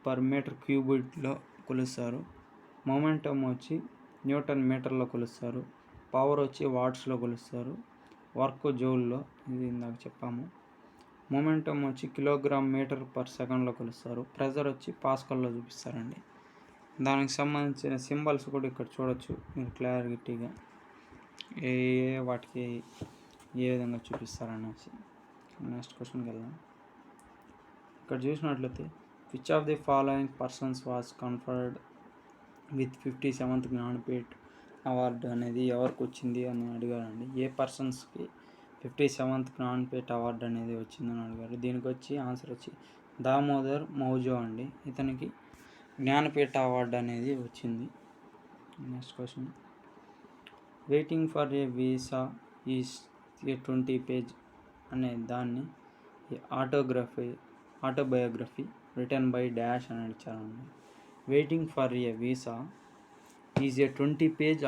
పర్ మీటర్ క్యూబ్లో కొలుస్తారు. మొమెంటం వచ్చి న్యూటన్ మీటర్లో కొలుస్తారు. పవర్ వచ్చి వాట్స్లో కొలుస్తారు. వర్క్ జౌల్లో, ఇది ఇందాక చెప్పాము. మొమెంటం వచ్చి కిలోగ్రామ్ మీటర్ పర్ సెకండ్లో కొలుస్తారు. ప్రెజర్ వచ్చి పాస్కల్లో చూపిస్తారండి. దానికి సంబంధించిన సింబల్స్ కూడా ఇక్కడ చూడొచ్చు మీరు క్లారిటీగా, వాటికి ఏ విధంగా చూపిస్తారనేసి. నెక్స్ట్ క్వశ్చన్కి వెళ్దాం. ఇక్కడ చూసినట్లయితే which of the following persons was conferred with 57th Jnanpith award అనేది ఎవరికి వచ్చింది అని అడిగారండి. ఏ పర్సన్స్కి 57th జ్ఞానపీఠ్ అవార్డు అనేది వచ్చిందని అడిగారు. దీనికి వచ్చి ఆన్సర్ వచ్చి దామోదర్ మౌజో అండి. ఇతనికి జ్ఞానపీఠ అవార్డు అనేది వచ్చింది. Next question, waiting for a visa is a 20 page అనే దాన్ని ఆటోబయోగ్రఫీ రిటర్న్ బై డాష్ అని ఇచ్చారండి. Waiting for a visa is a 20 page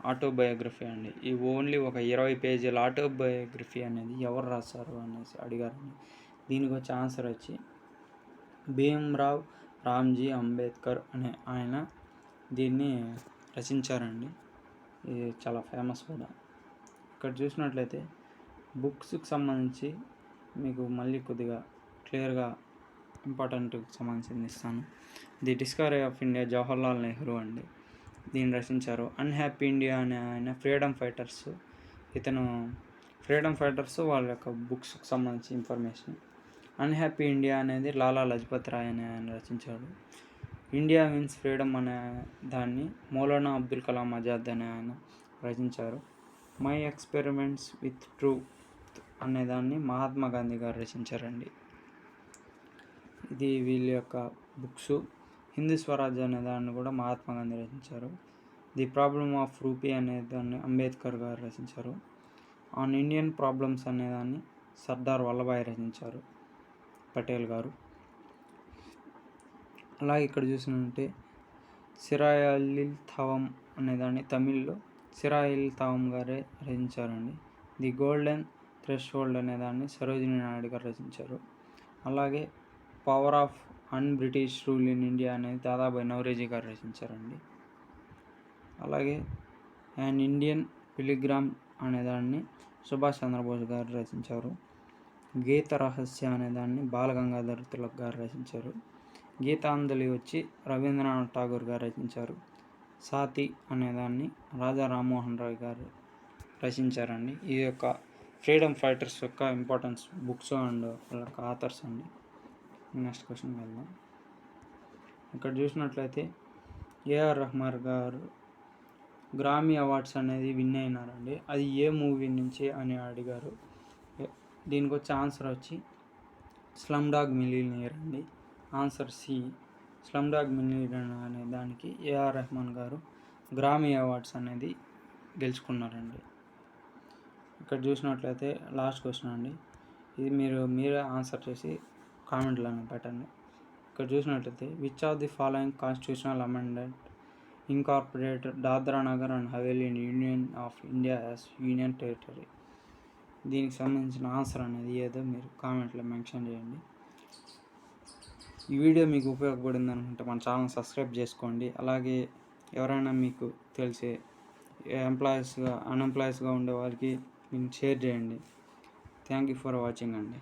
autobiography అండి. ఈ ఓన్లీ ఒక 20 పేజీల ఆటోబయోగ్రఫీ అనేది ఎవరు రాశారు అనేసి అడిగారండి. దీనికి వచ్చే ఆన్సర్ వచ్చి భీమ్రావ్ రామ్జీ అంబేద్కర్ అనే ఆయన దీన్ని రచించారండి. ఇది చాలా ఫేమస్ కూడా. ఇక్కడ చూసినట్లయితే బుక్స్కి సంబంధించి మీకు మళ్ళీ కొద్దిగా క్లియర్గా ఇంపార్టెంట్కి సంబంధించింది ఇస్తాను. The discovery of India Jawaharlal Nehru అండి దీన్ని రచించారు. అన్హ్యాపీ ఇండియా అనే ఆయన ఫ్రీడమ్ ఫైటర్స్. ఇతను ఫ్రీడమ్ ఫైటర్స్ వాళ్ళ యొక్క బుక్స్కి సంబంధించి ఇన్ఫర్మేషన్. అన్హ్యాపీ ఇండియా అనేది లాలా లజపత్ రాయ్ అనే ఆయన రచించాడు. ఇండియా మీన్స్ ఫ్రీడమ్ అనే దాన్ని మౌలానా అబ్దుల్ కలాం ఆజాద్ అనే ఆయన రచించారు. మై ఎక్స్పెరిమెంట్స్ విత్ ట్రూత్ అనే దాన్ని మహాత్మా గాంధీ గారు రచించారండి. ఇది వీళ్ళ యొక్క బుక్స్. హిందూ స్వరాజ్ అనే దాన్ని కూడా మహాత్మా గాంధీ రచించారు. ది ప్రాబ్లమ్ ఆఫ్ రూపీ అనే దాన్ని అంబేద్కర్ గారు రచించారు. ఆన్ ఇండియన్ ప్రాబ్లమ్స్ అనే దాన్ని సర్దార్ వల్లభాయ్ రచించారు, పటేల్ గారు. అలాగే ఇక్కడ చూసినట్టే సిరాయిల్ థవం అనేదాన్ని తమిళ్లో సిరాయిల్ థవం గారే రచించారండి. ది గోల్డెన్ థ్రెషోల్డ్ అనేదాన్ని సరోజినీ నాయుడు గారు రచించారు. అలాగే power of British rule in India అనేది దాదాబాయి నౌరోజీ గారు రచించారండి. అలాగే అండ్ ఇండియన్ పిలిగ్రామ్ అనేదాన్ని సుభాష్ చంద్రబోస్ గారు రచించారు. గీత రహస్య అనేదాన్ని బాలగంగాధర్ తిలక్ గారు రచించారు. గీతాంజలి వచ్చి రవీంద్రనాథ్ ఠాగూర్ గారు రచించారు. సాతి అనేదాన్ని రాజా రామ్మోహన్ రాయ్ గారు రచించారండి. ఈ యొక్క ఫ్రీడమ్ ఫైటర్స్ యొక్క ఇంపార్టెన్స్ బుక్స్ అండ్ వాళ్ళ యొక్క ఆథర్స్ అండి. నెక్స్ట్ క్వశ్చన్ వెళ్దాం. ఇక్కడ చూసినట్లయితే ఏఆర్ రెహమాన్ గారు గ్రామీ అవార్డ్స్ అనేది విన్ అయినారండి. అది ఏ మూవీ నుంచి అని అడిగారు. దీనికి వచ్చే ఆన్సర్ వచ్చి స్లమ్ డాగ్ మిలియనీర్ అండి. Answer C, slumdog millionaire అనే దానికి ఏఆర్ రెహమాన్ గారు గ్రామీ అవార్డ్స్ అనేది గెలుచుకున్నారండి. ఇక్కడ చూసినట్లయితే లాస్ట్ క్వశ్చన్ అండి. ఇది మీరే ఆన్సర్ చేసి కామెంట్లో పెట్టండి. ఇక్కడ చూసినట్లయితే which of the following constitutional amendment incorporated Dadra Nagar and Haveli union of India as union territory. దీనికి సంబంధించిన ఆన్సర్ అనేది ఏదో మీరు కామెంట్లో మెన్షన్ చేయండి. ఈ వీడియో మీకు ఉపయోగపడింది అనుకుంటే మన ఛానల్ సబ్స్క్రైబ్ చేసుకోండి. అలాగే ఎవరైనా మీకు తెలిసే అన్ఎంప్లాయీస్గా ఉండే వారికి షేర్ చేయండి. థ్యాంక్ యూ ఫర్ వాచింగ్ అండి.